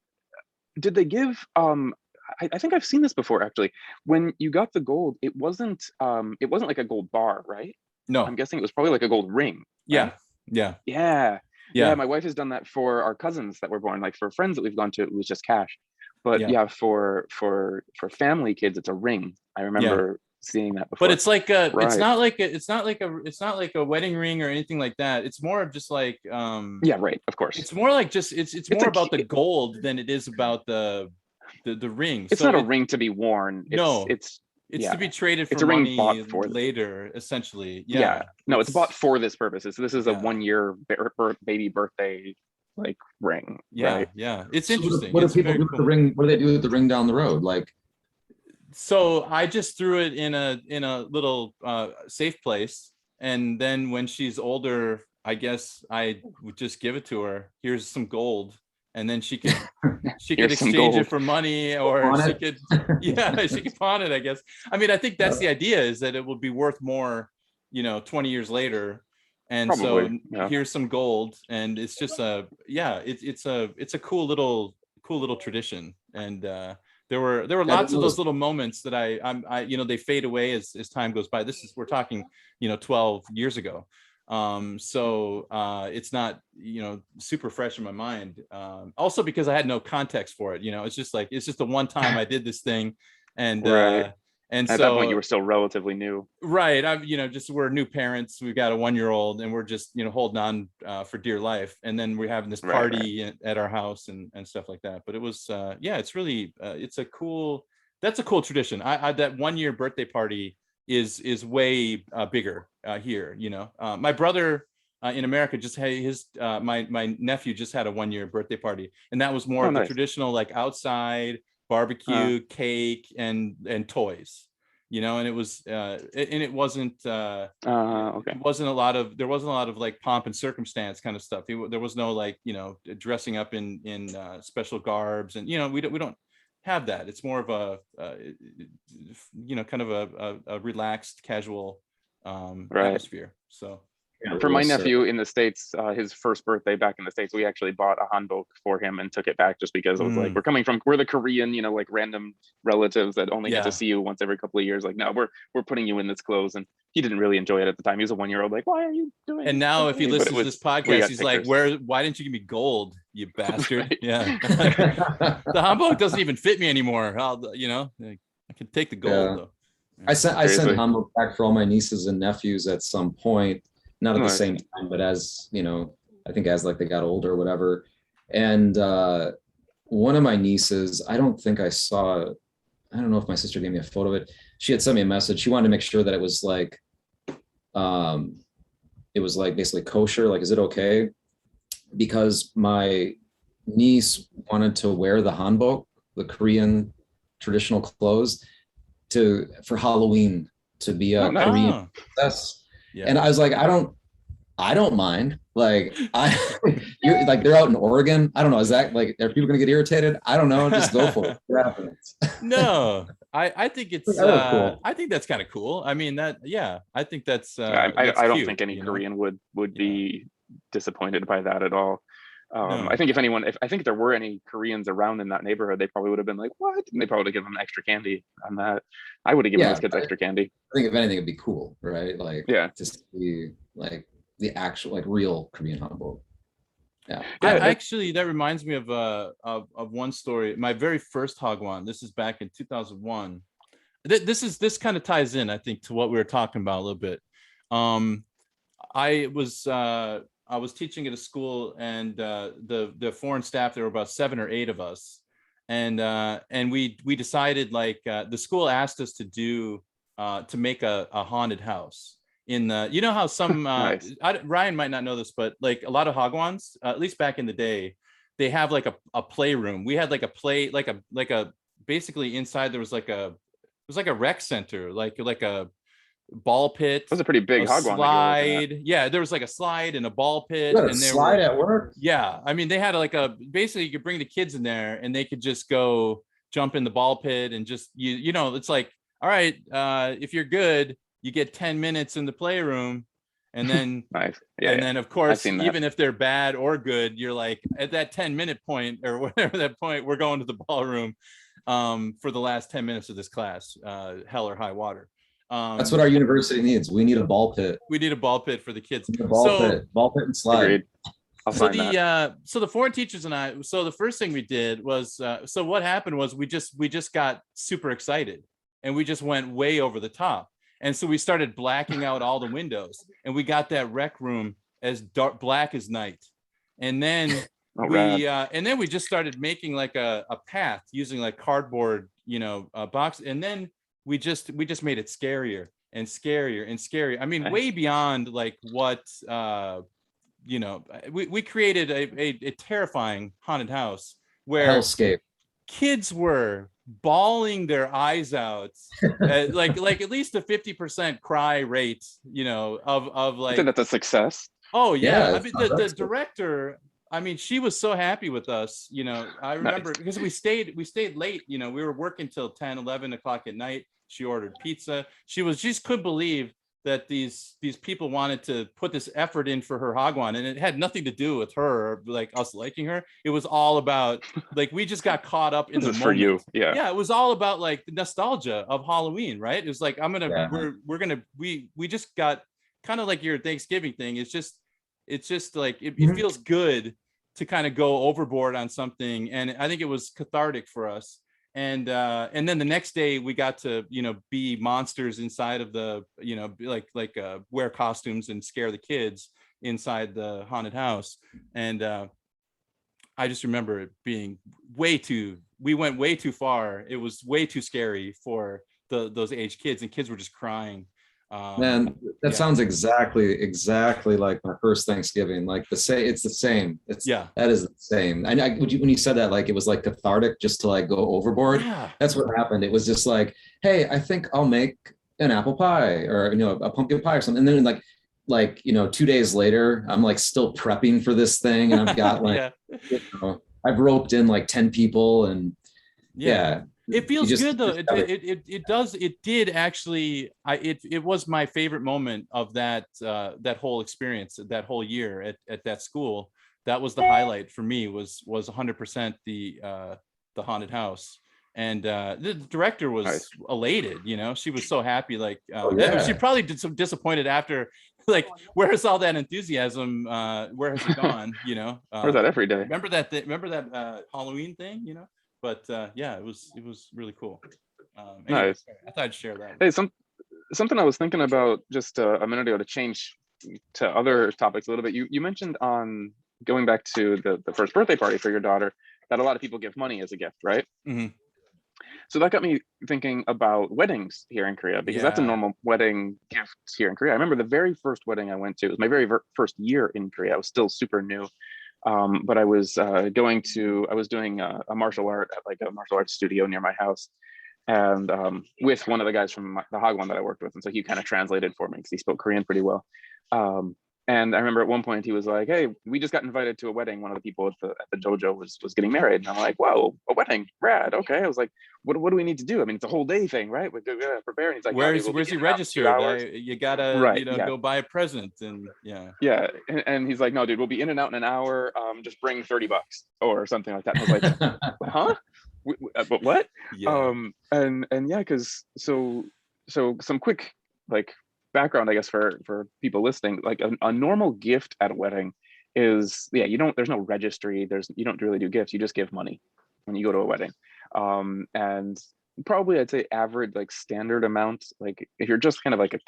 Did they give? I think I've seen this before actually. When you got the gold, it wasn't like a gold bar, right? No, I'm guessing it was probably like a gold ring. Yeah. Right? Yeah. Yeah. My wife has done that for our cousins that were born. Like for friends that we've gone to, it was just cash. But for family kids, it's a ring. I remember seeing that before. But it's like it's not like a wedding ring or anything like that. It's more of just like right, of course. It's more like it's more about the gold than it is about the ring. It's not a ring to be worn. It's to be traded for it's a ring money bought for later, essentially. No, it's bought for this purpose. This is a 1 year baby birthday like ring. Right? It's interesting. What do people do with the ring? What do they do with the ring down the road? Like, so I just threw it in a little safe place, and then when she's older, I guess I would just give it to her. Here's some gold. And then she could exchange it for money, or she could pawn it, I guess. I mean, I think that's the idea, is that it will be worth more, 20 years later. And probably, so here's some gold, and it's just it's a cool little tradition. And there were lots of those little moments that I they fade away as time goes by. We're talking 12 years ago. So it's not super fresh in my mind, also because I had no context for it. It's just the one time I did this thing, and and at so that point you were still relatively new, right? We're new parents, we've got a 1-year-old, and we're just holding on for dear life, and then we're having this party at our house and stuff like that. But it was it's really that's a cool tradition. I that 1 year birthday party is way bigger here. My brother in America just had his my nephew just had a 1 year birthday party, and that was more of the traditional, like, outside barbecue, cake and toys, and it was it wasn't it wasn't a lot of like pomp and circumstance kind of stuff. There was no like dressing up in special garbs, and we don't have that. It's more of a kind of a relaxed, casual atmosphere. So for my nephew in the States, his first birthday back in the States, we actually bought a hanbok for him and took it back, just because it was like, we're the Korean, like random relatives that only get to see you once every couple of years. Like, no, we're putting you in this clothes. And he didn't really enjoy it at the time. He was a 1-year-old, like, why are you doing? And now if he listens to this podcast, he's like, why didn't you give me gold, you bastard? Yeah. The hanbok doesn't even fit me anymore. I can take the gold though. I sent hanbok back for all my nieces and nephews at some point. Not at the same time, but as I think as like they got older or whatever. And one of my nieces, I don't know if my sister gave me a photo of it. She had sent me a message. She wanted to make sure that it was like basically kosher. Like, is it okay? because my niece wanted to wear the hanbok, the Korean traditional clothes, for Halloween, to be a nice. Korean princess. Yeah. And I was like, I don't mind. Like you're like, they're out in Oregon. I don't know. Is that like, are people gonna get irritated? I don't know. Just go for it. What happens? No, I think it's That was cool. I think that's kind of cool. I mean that, yeah, I think that's I that's don't cute, think any you know? Korean would be disappointed by that at all. No. I think if there were any Koreans around in that neighborhood, they probably would have been like, what? And they probably would have given them extra candy on that. I would have given those kids extra candy. I think if anything, it'd be cool, right? Like, Yeah. to see like the actual, like, real Korean hanbok. Yeah. Actually, that reminds me of one story. My very first Hagwon. This is back in 2001. This kind of ties in, I think, to what we were talking about a little bit. I was teaching at a school, and the foreign staff, there were about 7 or 8 of us, and we decided, like, the school asked us to make a haunted house in the, you know how some Nice. Ryan might not know this, but like a lot of Hagwons, at least back in the day, they have like a playroom. We had like a basically inside there was like it was like a rec center, like a ball pit. That was a pretty big a Hagwon. slide. Yeah, there was like a slide and a ball pit. You got a And there slide were, at work? yeah, I mean, they had like basically you could bring the kids in there and they could just go jump in the ball pit and just, you know, it's like, all right, if you're good, you get 10 minutes in the playroom. And then, Nice. Yeah, and then of course, seen that. even if they're bad or good, you're like, at that 10-minute point or whatever that point, we're going to the ballroom for the last 10 minutes of this class, hell or high water. That's what our university needs. We need a ball pit. We need a ball pit for the kids. We need a ball pit and slide. Agreed. I'll So find that. so the foreign teachers and I, so the first thing we did was, so what happened was we just got super excited and we just went way over the top. And so we started blacking out all the windows, and we got that rec room as black as night. And then we just started making like a path using like cardboard, you know, box. And then we just made it scarier and scarier and scarier. I mean, way beyond like what, you know, we created a terrifying haunted house where Hellscape. Kids were bawling their eyes out, like at least a 50% cry rate, you know, of like. I think that's a success. Oh yeah, Yeah, I mean the director, I mean, she was so happy with us, you know. I remember because we stayed late, you know, we were working till 10, 11 o'clock at night. She ordered pizza. She just couldn't believe that these people wanted to put this effort in for her Hagwon, and it had nothing to do with her, like us liking her. It was all about, like, we just got caught up in the moment. For you. Yeah, it was all about like the nostalgia of Halloween, right? It was like, we just got kind of like your Thanksgiving thing. It's just like it feels good to kind of go overboard on something, and I think it was cathartic for us. And then the next day we got to, you know, be monsters inside of the, you know, wear costumes and scare the kids inside the haunted house. And I just remember it being we went way too far. It was way too scary for those age kids, and kids were just crying. Man, that sounds exactly like my first Thanksgiving. Like it's the same. That is the same. And when you said that, like, it was like cathartic just to like go overboard. Yeah. That's what happened. It was just like, hey, I think I'll make an apple pie, or, you know, a pumpkin pie or something. And then like, you know, 2 days later, I'm like still prepping for this thing, and I've got like, you know, I've roped in like 10 people, and it feels good though. It did actually. It was my favorite moment of that whole experience, that whole year at that school. That was the highlight for me. Was 100% the haunted house, and the director was elated. You know, she was so happy. Like she probably did some disappointed after. Like, where's all that enthusiasm? Where has it gone? You know, where's that every day? Remember that Halloween thing? You know. But it was really cool. Anyway, Nice. I thought I'd share that. Hey, something I was thinking about just a minute ago, to change to other topics a little bit. You mentioned on going back to the first birthday party for your daughter that a lot of people give money as a gift, right? Mm-hmm. So that got me thinking about weddings here in Korea, because that's a normal wedding gift here in Korea. I remember the very first wedding I went to, it was my very first year in Korea. I was still super new. But I was doing a martial art at like a martial arts studio near my house, and with one of the guys from the Hagwon that I worked with, and so he kind of translated for me because he spoke Korean pretty well. And I remember at one point he was like, "Hey, we just got invited to a wedding. One of the people at the dojo was getting married." And I'm like, "Whoa, a wedding, rad, okay." I was like, "What do we need to do? I mean, it's a whole day thing, right? We gotta prepare." And he's like, Where's he registered? You gotta, Right, go buy a present, and yeah. Yeah, and he's like, "No, dude, we'll be in and out in an hour. Just bring $30 or something like that." And I was like, "Huh? But what?" Yeah. And yeah, because so some quick like background, I guess, for people listening, like a normal gift at a wedding is, yeah, there's no registry, you don't really do gifts, you just give money when you go to a wedding. And probably I'd say average, like standard amount, like if you're just kind of like if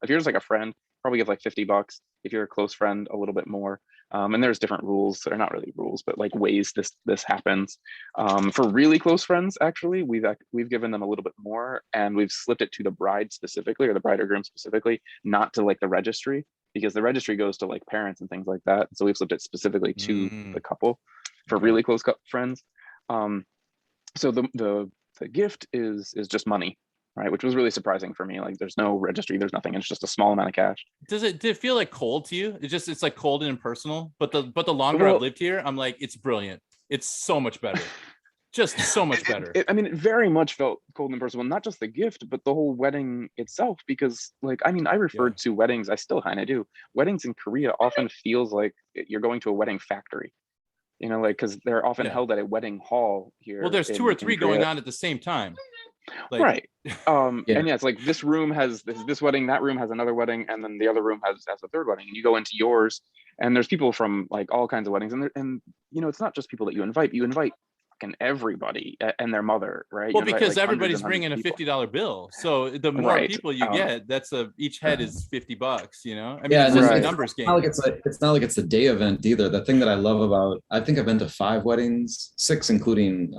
you're just like a friend, probably give like $50. If you're a close friend, a little bit more. And there's different rules, or not really rules, but like ways this happens. For really close friends, actually, we've given them a little bit more, and we've slipped it to the bride specifically, or the bride or groom specifically, not to like the registry, because the registry goes to like parents and things like that. So we've slipped it specifically to the couple for really close friends. So the gift is just money, right? Which was really surprising for me. Like there's no registry, there's nothing. It's just a small amount of cash. Did it feel like cold to you? It's like cold and impersonal. But the longer I've lived here, I'm like, it's brilliant. It's so much better. Just so much better. I mean, it very much felt cold and personal, not just the gift, but the whole wedding itself. Because, like, I mean, I referred to weddings, I still kind of do. Weddings in Korea often feels like you're going to a wedding factory, you know, like, because they're often held at a wedding hall here. Well, there's two or three going on at the same time. Like, right. And yeah, it's like this room has this wedding, that room has another wedding, and then the other room has a third wedding, and you go into yours, and there's people from like all kinds of weddings, and you know, it's not just people that you invite fucking everybody and their mother, right? Well, because like everybody's bringing a $50 bill, so the more people you get, each head is $50, you know. I mean, it's just a numbers game. It's not like it's a day event either. The thing that I love about, I think I've been to 5 weddings, 6 including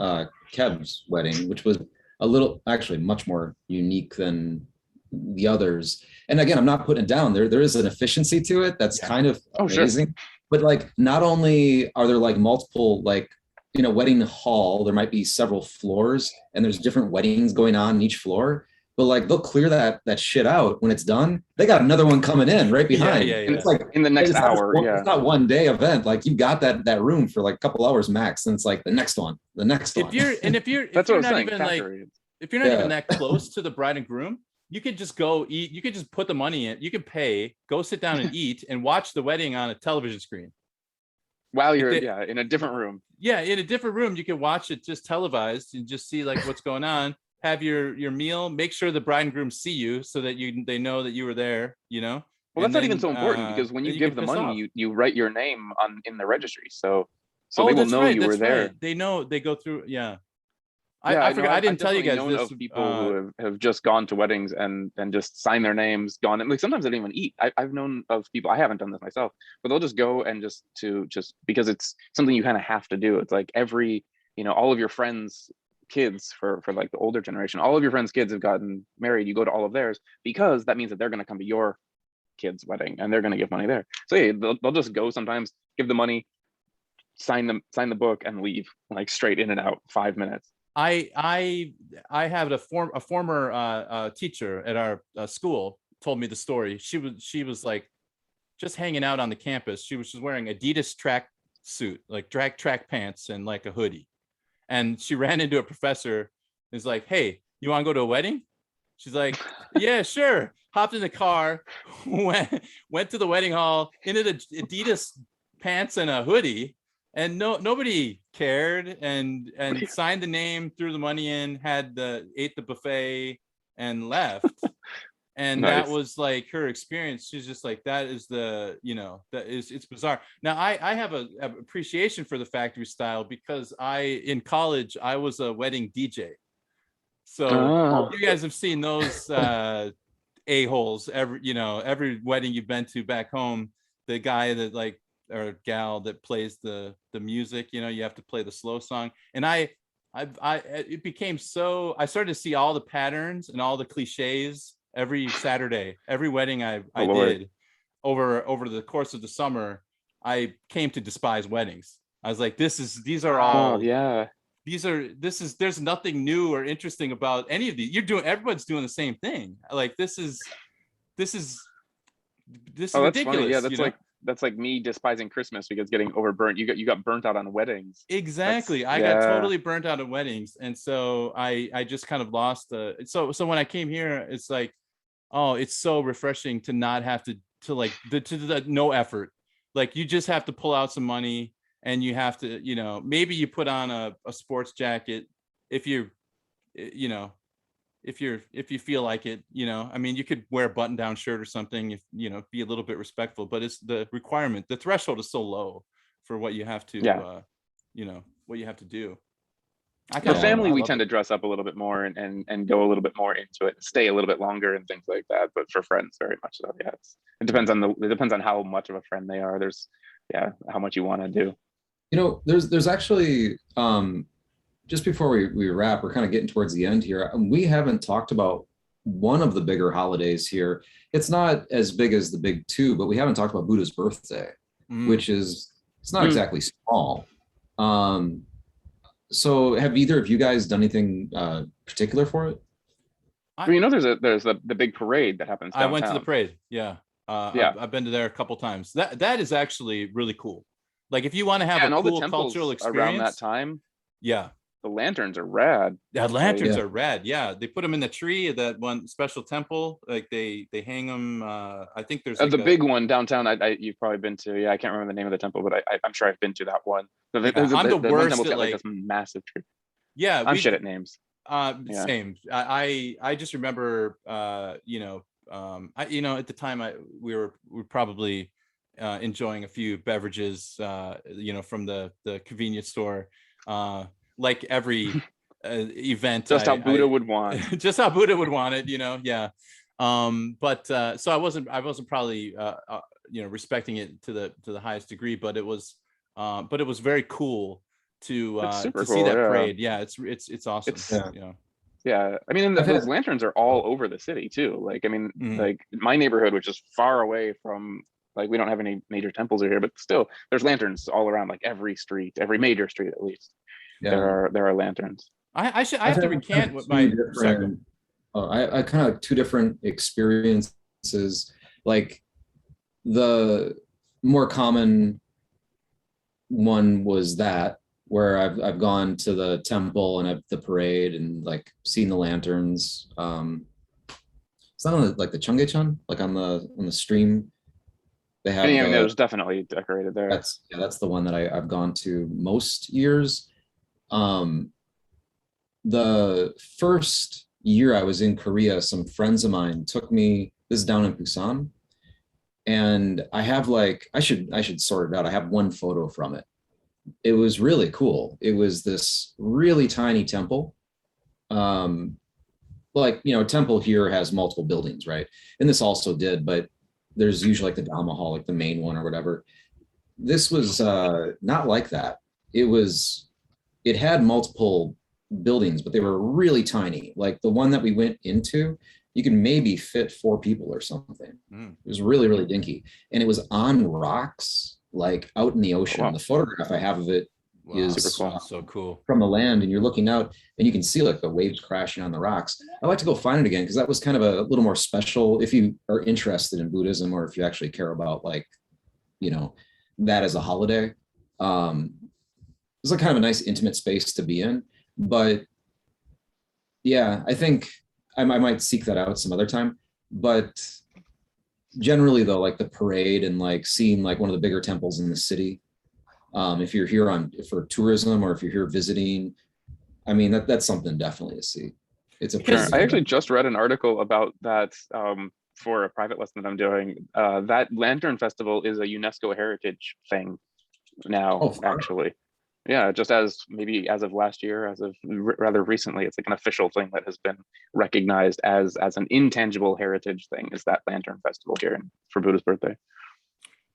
Kev's wedding, which was a little, actually much more unique than the others. And again, I'm not putting it down. There is an efficiency to it that's kind of amazing. Sure. But like, not only are there like multiple, like, you know, wedding hall, there might be several floors, and there's different weddings going on in each floor. But like, they'll clear that shit out when it's done. They got another one coming in right behind. And it's like in the next hour. It's not one day event. Like you got that room for like a couple hours max, and it's like the next one. If you're not even that close to the bride and groom, you could just go eat. You could just put the money in. You could pay, go sit down and eat, and watch the wedding on a television screen. While you're in a different room. Yeah, in a different room, you can watch it just televised and just see like what's going on. Have your meal. Make sure the bride and groom see you so that they know that you were there. You know. Well, that's not even so important, because when you give the money, you write your name in the registry, so they will know you were there. Right. They know. They go through. Yeah. I forgot. I didn't tell you guys this. Of people who have just gone to weddings and just signed their names, gone, and like sometimes they don't even eat. I've known of people. I haven't done this myself, but they'll just go and just because it's something you kind of have to do. It's like all of your friends' kids for like the older generation, all of your friends' kids have gotten married. You go to all of theirs because that means that they're going to come to your kid's wedding and they're going to give money there. So yeah, they'll just go sometimes, give the money, sign the book, and leave like straight in and out, 5 minutes. I had a former teacher at our school told me the story. She was like just hanging out on the campus. She was just wearing Adidas track suit, like track pants, and like a hoodie. And she ran into a professor and was like, "Hey, you want to go to a wedding?" She's like, "Yeah, sure." Hopped in the car, went to the wedding hall in an Adidas pants and a hoodie. And nobody cared, and signed the name, threw the money in, ate the buffet, and left. And nice. That was like her experience. She's just like, it's bizarre. Now I have a appreciation for the factory style, because in college I was a wedding DJ. So you guys have seen those a-holes every wedding you've been to back home. The guy that like, or gal that plays the music, you have to play the slow song. And it became so, I started to see all the patterns and all the cliches every Saturday, every wedding I did over the course of the summer. I came to despise weddings. I was like, there's nothing new or interesting about any of these. Everyone's doing the same thing. Like this is That's ridiculous. funny. Yeah, that's like me despising Christmas because getting overburnt. You got burnt out on weddings. Exactly. I got totally burnt out on weddings. And so I just kind of lost so when I came here, it's like, oh, it's so refreshing to not have to the no effort. Like you just have to pull out some money and you have to, maybe you put on a sports jacket if you feel like it, I mean, you could wear a button down shirt or something, if, be a little bit respectful, but it's the threshold is so low for what you have to, what you have to do. For family, we tend to dress up a little bit more and go a little bit more into it, stay a little bit longer and things like that. But for friends, very much so. Yeah, it depends on how much of a friend they are. How much you want to do. There's actually just before we wrap, we're kind of getting towards the end here. We haven't talked about one of the bigger holidays here. It's not as big as the big two, but we haven't talked about Buddha's birthday, which it's not exactly small. So have either of you guys done anything particular for it? There's the big parade that happens downtown. I went to the parade. Yeah. I've been to there a couple times. That is actually really cool. Like if you want to have a cool cultural experience around that time. Yeah. The lanterns are rad. The lanterns are rad. Yeah. They put them in the tree at that one special temple. Like they hang them. I think there's the big one downtown. You've probably been to. Yeah. I can't remember the name of the temple, but I'm sure I've been to that one. I'm the worst at like this massive tree. Yeah. I'm shit at names. Same. I just remember, at the time we were probably enjoying a few beverages, from the convenience store, like every event. Just how Buddha would want. Just how Buddha would want it, yeah. So I wasn't probably, respecting it to the highest degree, but it was very cool to see that parade. Yeah, it's awesome. Yeah, I mean, those lanterns are all over the city too. Like, I mean, like my neighborhood, which is far away from, like, we don't have any major temples here, but still, there's lanterns all around, like every major street at least. Yeah. There are lanterns. I have to recant what my I kind of two different experiences. Like the more common one was that, where I've gone to the temple and the parade and like seen the lanterns. It's not on like the Cheonggyecheon, like on the stream. They have. It was definitely decorated there. That's the one that I've gone to most years. The first year I was in Korea, some friends of mine took me. This is down in Busan, and I have I should sort it out. I have one photo from it. It was really cool. It was this really tiny temple. A temple here has multiple buildings, right? And this also did, but there's usually like the Dhamma hall, like the main one or whatever. This was not like that. It had multiple buildings, but they were really tiny. Like the one that we went into, you could maybe fit 4 people or something. It was really, really dinky. And it was on rocks, like out in the ocean. Wow. The photograph I have of it is cool. So cool from the land, and you're looking out and you can see like the waves crashing on the rocks. I'd like to go find it again, because that was kind of a little more special if you are interested in Buddhism, or if you actually care about that as a holiday. It's like kind of a nice intimate space to be in. But yeah, I think I might seek that out some other time. But generally though, like the parade and like seeing like one of the bigger temples in the city, if you're here for tourism, or if you're here visiting, I mean, that's something definitely to see. I actually just read an article about that for a private lesson that I'm doing. That Lantern Festival is a UNESCO heritage thing now, actually. Yeah, just as of last year, rather recently, it's like an official thing that has been recognized as an intangible heritage thing, is that Lantern Festival here for Buddha's birthday.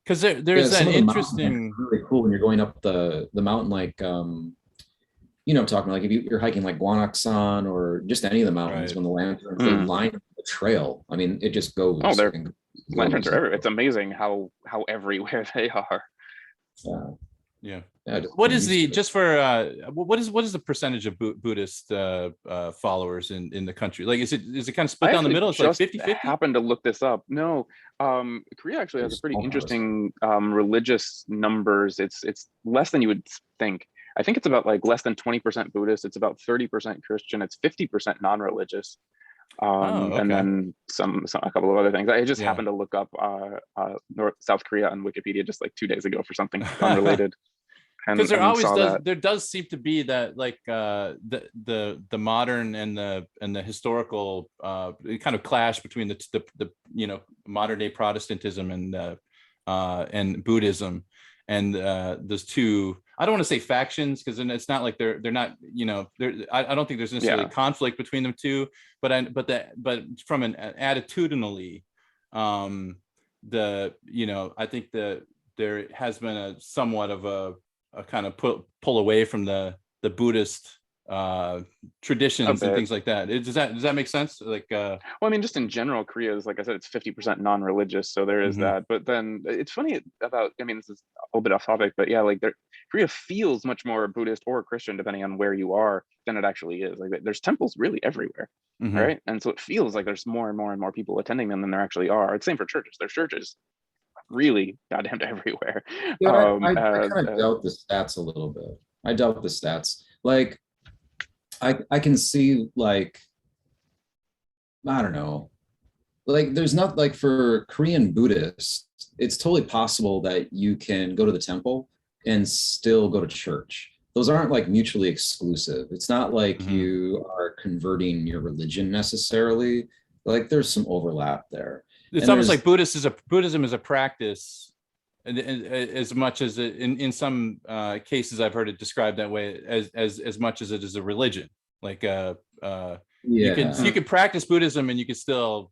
Because there's an interesting, really cool when you're going up the mountain, like I'm talking like if you're hiking like Gwanaksan or just any of the mountains, right, when the lanterns they line the trail. I mean, it just goes. Lanterns are everywhere. It's amazing how everywhere they are. Yeah. Yeah, What is the just for what is the percentage of Buddhist followers in the country? Like, is it kind of split down the middle? It's like 50-50? Happened to look this up. No, Korea actually has a pretty interesting religious numbers. It's less than you would think. I think it's about like less than 20% Buddhist. It's about 30% Christian. It's 50% non-religious. And then a couple of other things. I just happened to look up South Korea on Wikipedia just like 2 days ago for something unrelated. Because there does seem to be that like the modern and the historical kind of clash between the modern day Protestantism and Buddhism, and those two. I don't want to say factions, because then it's not like they're not, I don't think there's necessarily conflict between them two, but from an attitudinally, I think there has been a somewhat of a kind of pull away from the Buddhist traditions and things like that. Does that make sense? Like, well, I mean, just in general, Korea is, like I said, it's 50% non-religious, so there is that. But then it's funny about, I mean, this is a little bit off topic, but yeah, like Korea feels much more Buddhist or Christian depending on where you are than it actually is. Like, there's temples really everywhere, right? And so it feels like there's more and more and more people attending them than there actually are. It's the same for churches. There's churches really goddamn everywhere. Yeah, I kind of doubt the stats a little bit. I doubt the stats. Like, I can see, like, I don't know, like, there's not, like, for Korean Buddhists, it's totally possible that you can go to the temple and still go to church. Those aren't like mutually exclusive. It's not like you are converting your religion necessarily. Like, there's some overlap there. It's almost like Buddhism is a practice, and as much as in some cases I've heard it described that way, as much as it is a religion. Like you can practice Buddhism and you can still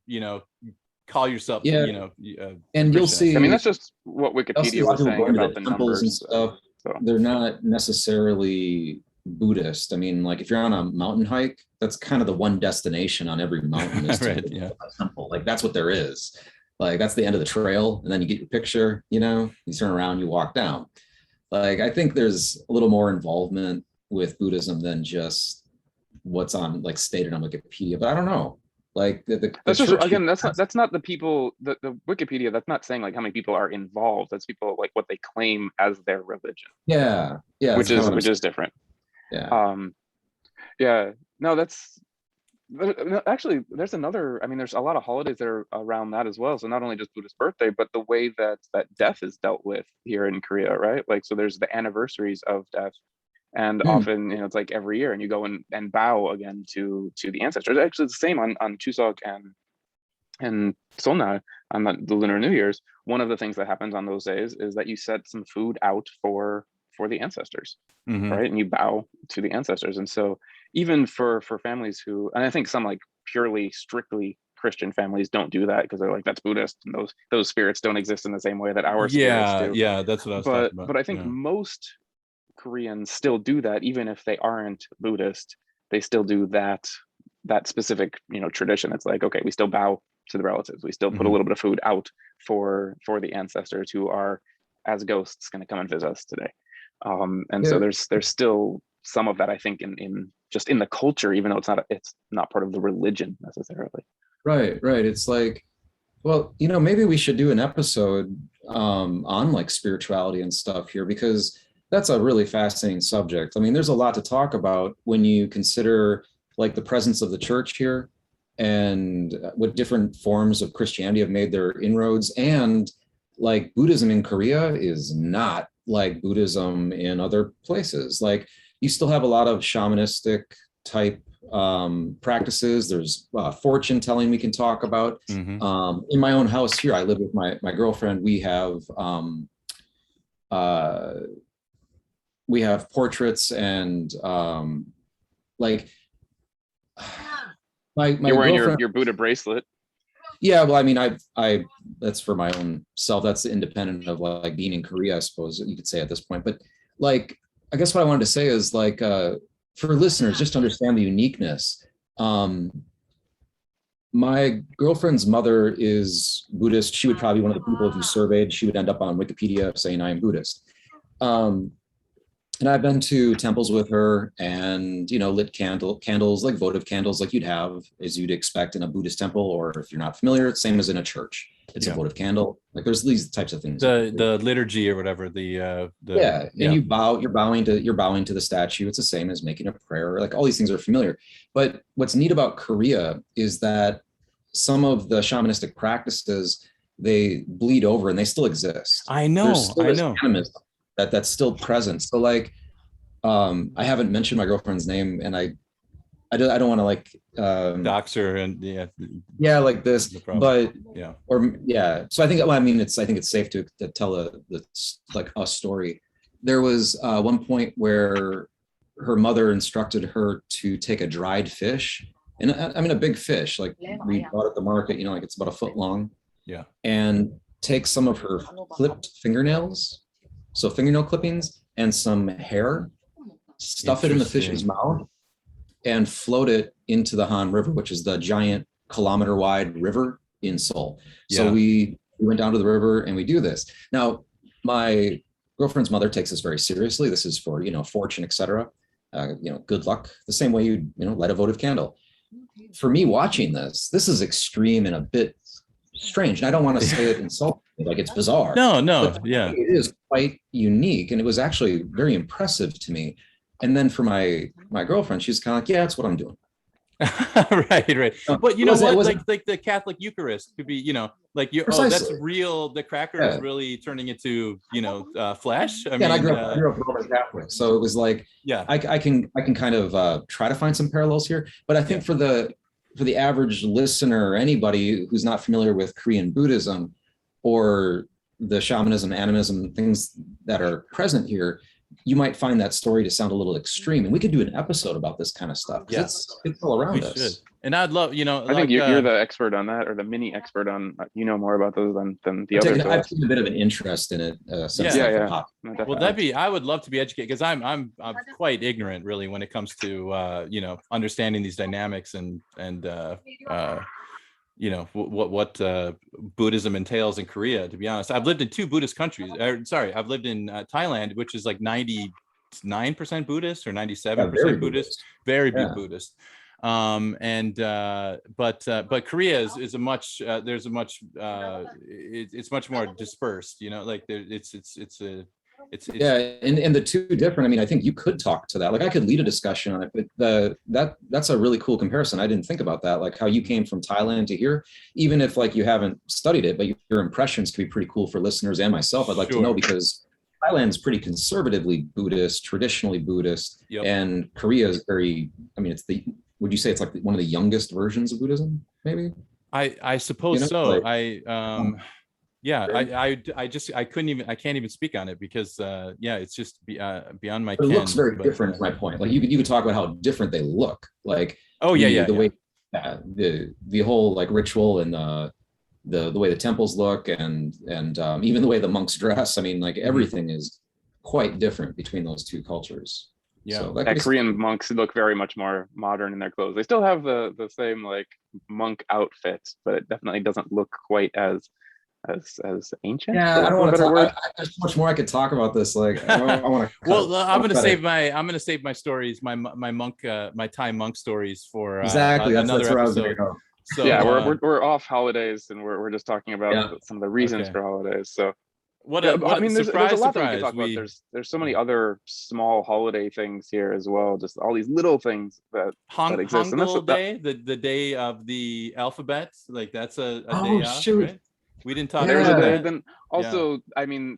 call yourself and Christian. you'll see. I mean, that's just what Wikipedia was saying about the numbers and stuff. So. They're not necessarily Buddhist. I mean, like, if you're on a mountain hike, that's kind of the one destination on every mountain is right, a temple. Like, that's what there is. Like, that's the end of the trail, and then you get your picture, you turn around, you walk down. Like, I think there's a little more involvement with Buddhism than just what's on, like, stated on Wikipedia, but I don't know. Like, that's just, again, that's not the people, the Wikipedia, that's not saying like how many people are involved. That's people, like, what they claim as their religion. Yeah. Which is different. No, that's actually, there's another, I mean, there's a lot of holidays that are around that as well. So not only just Buddhist birthday, but the way that death is dealt with here in Korea, right? Like, so there's the anniversaries of death, and often, it's like every year, and you go and bow again to the ancestors. Actually, it's the same on Chuseok and Solna on the Lunar New Year's. One of the things that happens on those days is that you set some food out for the ancestors, right? And you bow to the ancestors. And so even for families who, and I think some, like, purely strictly Christian families don't do that because they're like, that's Buddhist, and those spirits don't exist in the same way that our spirits do. Yeah, that's what I was talking about. But I think most Koreans still do that, even if they aren't Buddhist. They still do that specific tradition. It's like, okay, we still bow to the relatives. We still put a little bit of food out for the ancestors who are, as ghosts, going to come and visit us today. So there's still some of that, I think, in just in the culture, even though it's not part of the religion necessarily. Right. It's like, well, maybe we should do an episode on, like, spirituality and stuff here, because that's a really fascinating subject. I mean, there's a lot to talk about when you consider, like, the presence of the church here and what different forms of Christianity have made their inroads. And, like, Buddhism in Korea is not like Buddhism in other places. Like, you still have a lot of shamanistic type practices. There's fortune telling we can talk about. In my own house here, I live with my girlfriend. We have portraits and like you're wearing your Buddha bracelet. Yeah, well, I mean, I that's for my own self. That's independent of, like, being in Korea, I suppose you could say at this point. But, like, I guess what I wanted to say is, like, for listeners, just to understand the uniqueness. My girlfriend's mother is Buddhist. She would probably be one of the people who surveyed. She would end up on Wikipedia saying, I am Buddhist. And I've been to temples with her and, lit candles, like votive candles, like you'd have as you'd expect in a Buddhist temple, or if you're not familiar, it's same as in a church. It's a votive candle. Like there's these types of things. The liturgy or whatever. And you bow. You're bowing to the statue. It's the same as making a prayer. Like all these things are familiar. But what's neat about Korea is that some of the shamanistic practices, they bleed over and they still exist. I know. Animism that's still present. So like, I haven't mentioned my girlfriend's name, and I don't want to like dox her and like this, no but yeah. So I think it's safe to tell a story. There was one point where her mother instructed her to take a dried fish, and I mean a big fish like we bought at the market, like it's about a foot long, and take some of her clipped fingernails, so fingernail clippings, and some hair, stuff it in the fish's mouth, and float it into the Han River, which is the giant kilometer-wide river in Seoul. So we went down to the river and we do this. Now, my girlfriend's mother takes this very seriously. This is for, fortune, etc. Good luck. The same way you light a votive candle. For me watching this is extreme and a bit strange. And I don't want to say it insulting, like it's bizarre. No, it is quite unique, and it was actually very impressive to me. And then for my girlfriend, she's kind of like, yeah, that's what I'm doing. right. But you know what? Like the Catholic Eucharist could be, that's real. The cracker is really turning into, flesh. I mean, I grew up Roman Catholic, so it was like, I can kind of try to find some parallels here. But I think for the average listener or anybody who's not familiar with Korean Buddhism or the shamanism, animism, things that are present here, you might find that story to sound a little extreme, and we could do an episode about this kind of stuff. It's all around us. Should. And I'd love, I think you're the expert on that, or the mini expert on, more about those than the others. I've taken a bit of an interest in it. Well, I would love to be educated, because I'm quite ignorant really when it comes to understanding these dynamics and what Buddhism entails in Korea. To be honest, I've lived in two Buddhist countries. I've lived in Thailand, which is like 99% Buddhist or 97% Buddhist, very big Buddhist. But Korea is a much it's much more dispersed. And the two different. I mean, I think you could talk to that. Like I could lead a discussion on it, but that's a really cool comparison. I didn't think about that. Like how you came from Thailand to here, even if like you haven't studied it, but your impressions could be pretty cool for listeners and myself. I'd like to know, because Thailand's pretty conservatively Buddhist, traditionally Buddhist, and Korea is very. I mean, would you say it's like one of the youngest versions of Buddhism? Maybe. I suppose so. Like, I can't even speak on it, because it's just beyond my ken. It looks very different, to my point. Like you could talk about how different they look. Like the way the whole like ritual and the way the temples look and even the way the monks dress. I mean, like everything is quite different between those two cultures. So Korean monks look very much more modern in their clothes. They still have the same like monk outfits, but it definitely doesn't look quite as ancient. I don't want to talk. There's so much more I could talk about this. Like I want to. Well, I'm gonna save my stories, my Thai monk stories for another episode. So we're off holidays, and we're just talking about some of the reasons for holidays. So there's a lot that we could talk about. There's so many other small holiday things here as well. Just all these little things that exist. Hangul Day, the day of the alphabet, like that's a day off. Shoot. Right? We didn't talk about that. Then also, I mean,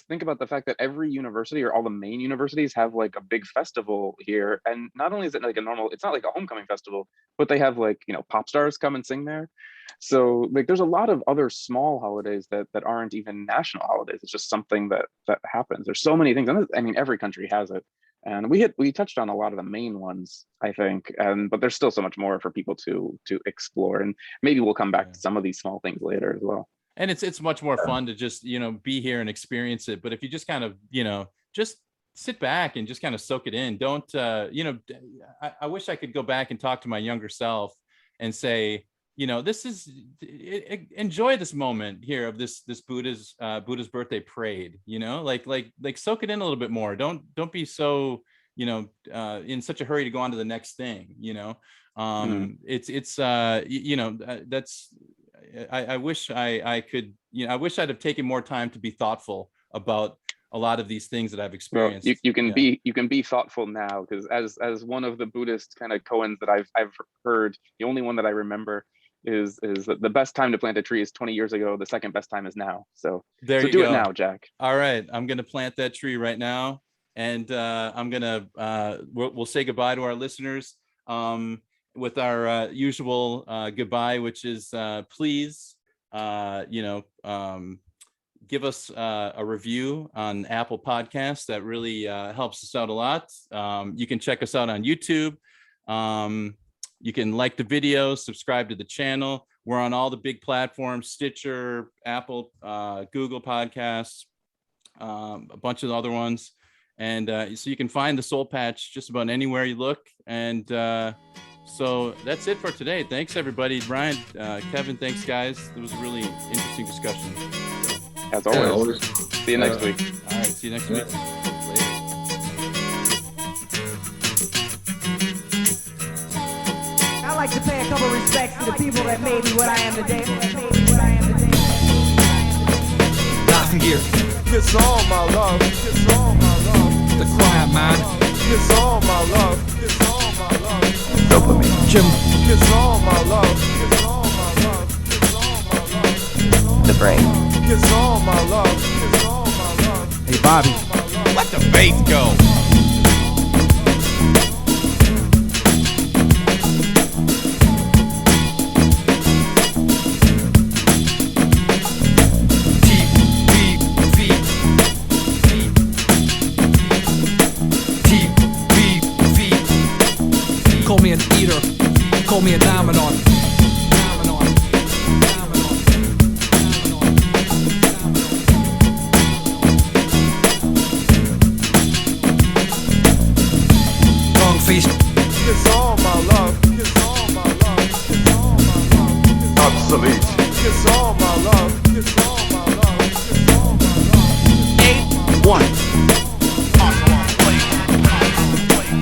think about the fact that every university, or all the main universities, have like a big festival here. And not only is it like it's not like a homecoming festival, but they have like, pop stars come and sing there. So like there's a lot of other small holidays that aren't even national holidays. It's just something that happens. There's so many things. And I mean, every country has it. And we touched on a lot of the main ones, I think, but there's still so much more for people to explore. And maybe we'll come back to some of these small things later as well. And it's much more fun to just, be here and experience it. But if you just kind of, just sit back and just kind of soak it in, don't, I wish I could go back and talk to my younger self and say, this is enjoy this moment here of this Buddha's birthday parade. Like soak it in a little bit more. Don't be so in such a hurry to go on to the next thing. It's that's I wish I could, I wish I'd have taken more time to be thoughtful about a lot of these things that I've experienced. Well, you can be thoughtful now, because as one of the Buddhist kind of koans that I've heard, the only one that I remember is that the best time to plant a tree is 20 years ago. The second best time is now. So do it now, Jack. All right, I'm gonna plant that tree right now, and I'm gonna we'll say goodbye to our listeners with our usual goodbye, which is please give us a review on Apple Podcasts. That really helps us out a lot. You can check us out on YouTube. You can like the videos, subscribe to the channel. We're on all the big platforms: Stitcher, Apple, Google Podcasts, a bunch of other ones. And so you can find the Soul Patch just about anywhere you look. And so that's it for today. Thanks, everybody. Brian, Kevin, thanks, guys. It was a really interesting discussion. As always. See you next week. All right, see you next week. Later. I'd like to pay a couple respects to the people that made me what I am today. Nothing here. Kiss all my love. Kiss all my love. The quiet man. Kiss all my love. Kiss all my love. Dopamine. Jim. Kiss all my love. Kiss all my love. Kiss all my love. The brain. Kiss all my love. Kiss all my love. Hey Bobby, let the bass go. Call me an eater, call me a dominant. Long face. Kiss all my love, kiss all my love, kiss all my love. Obsolete. Kiss all my love, kiss all my love, kiss all my love. 8-1.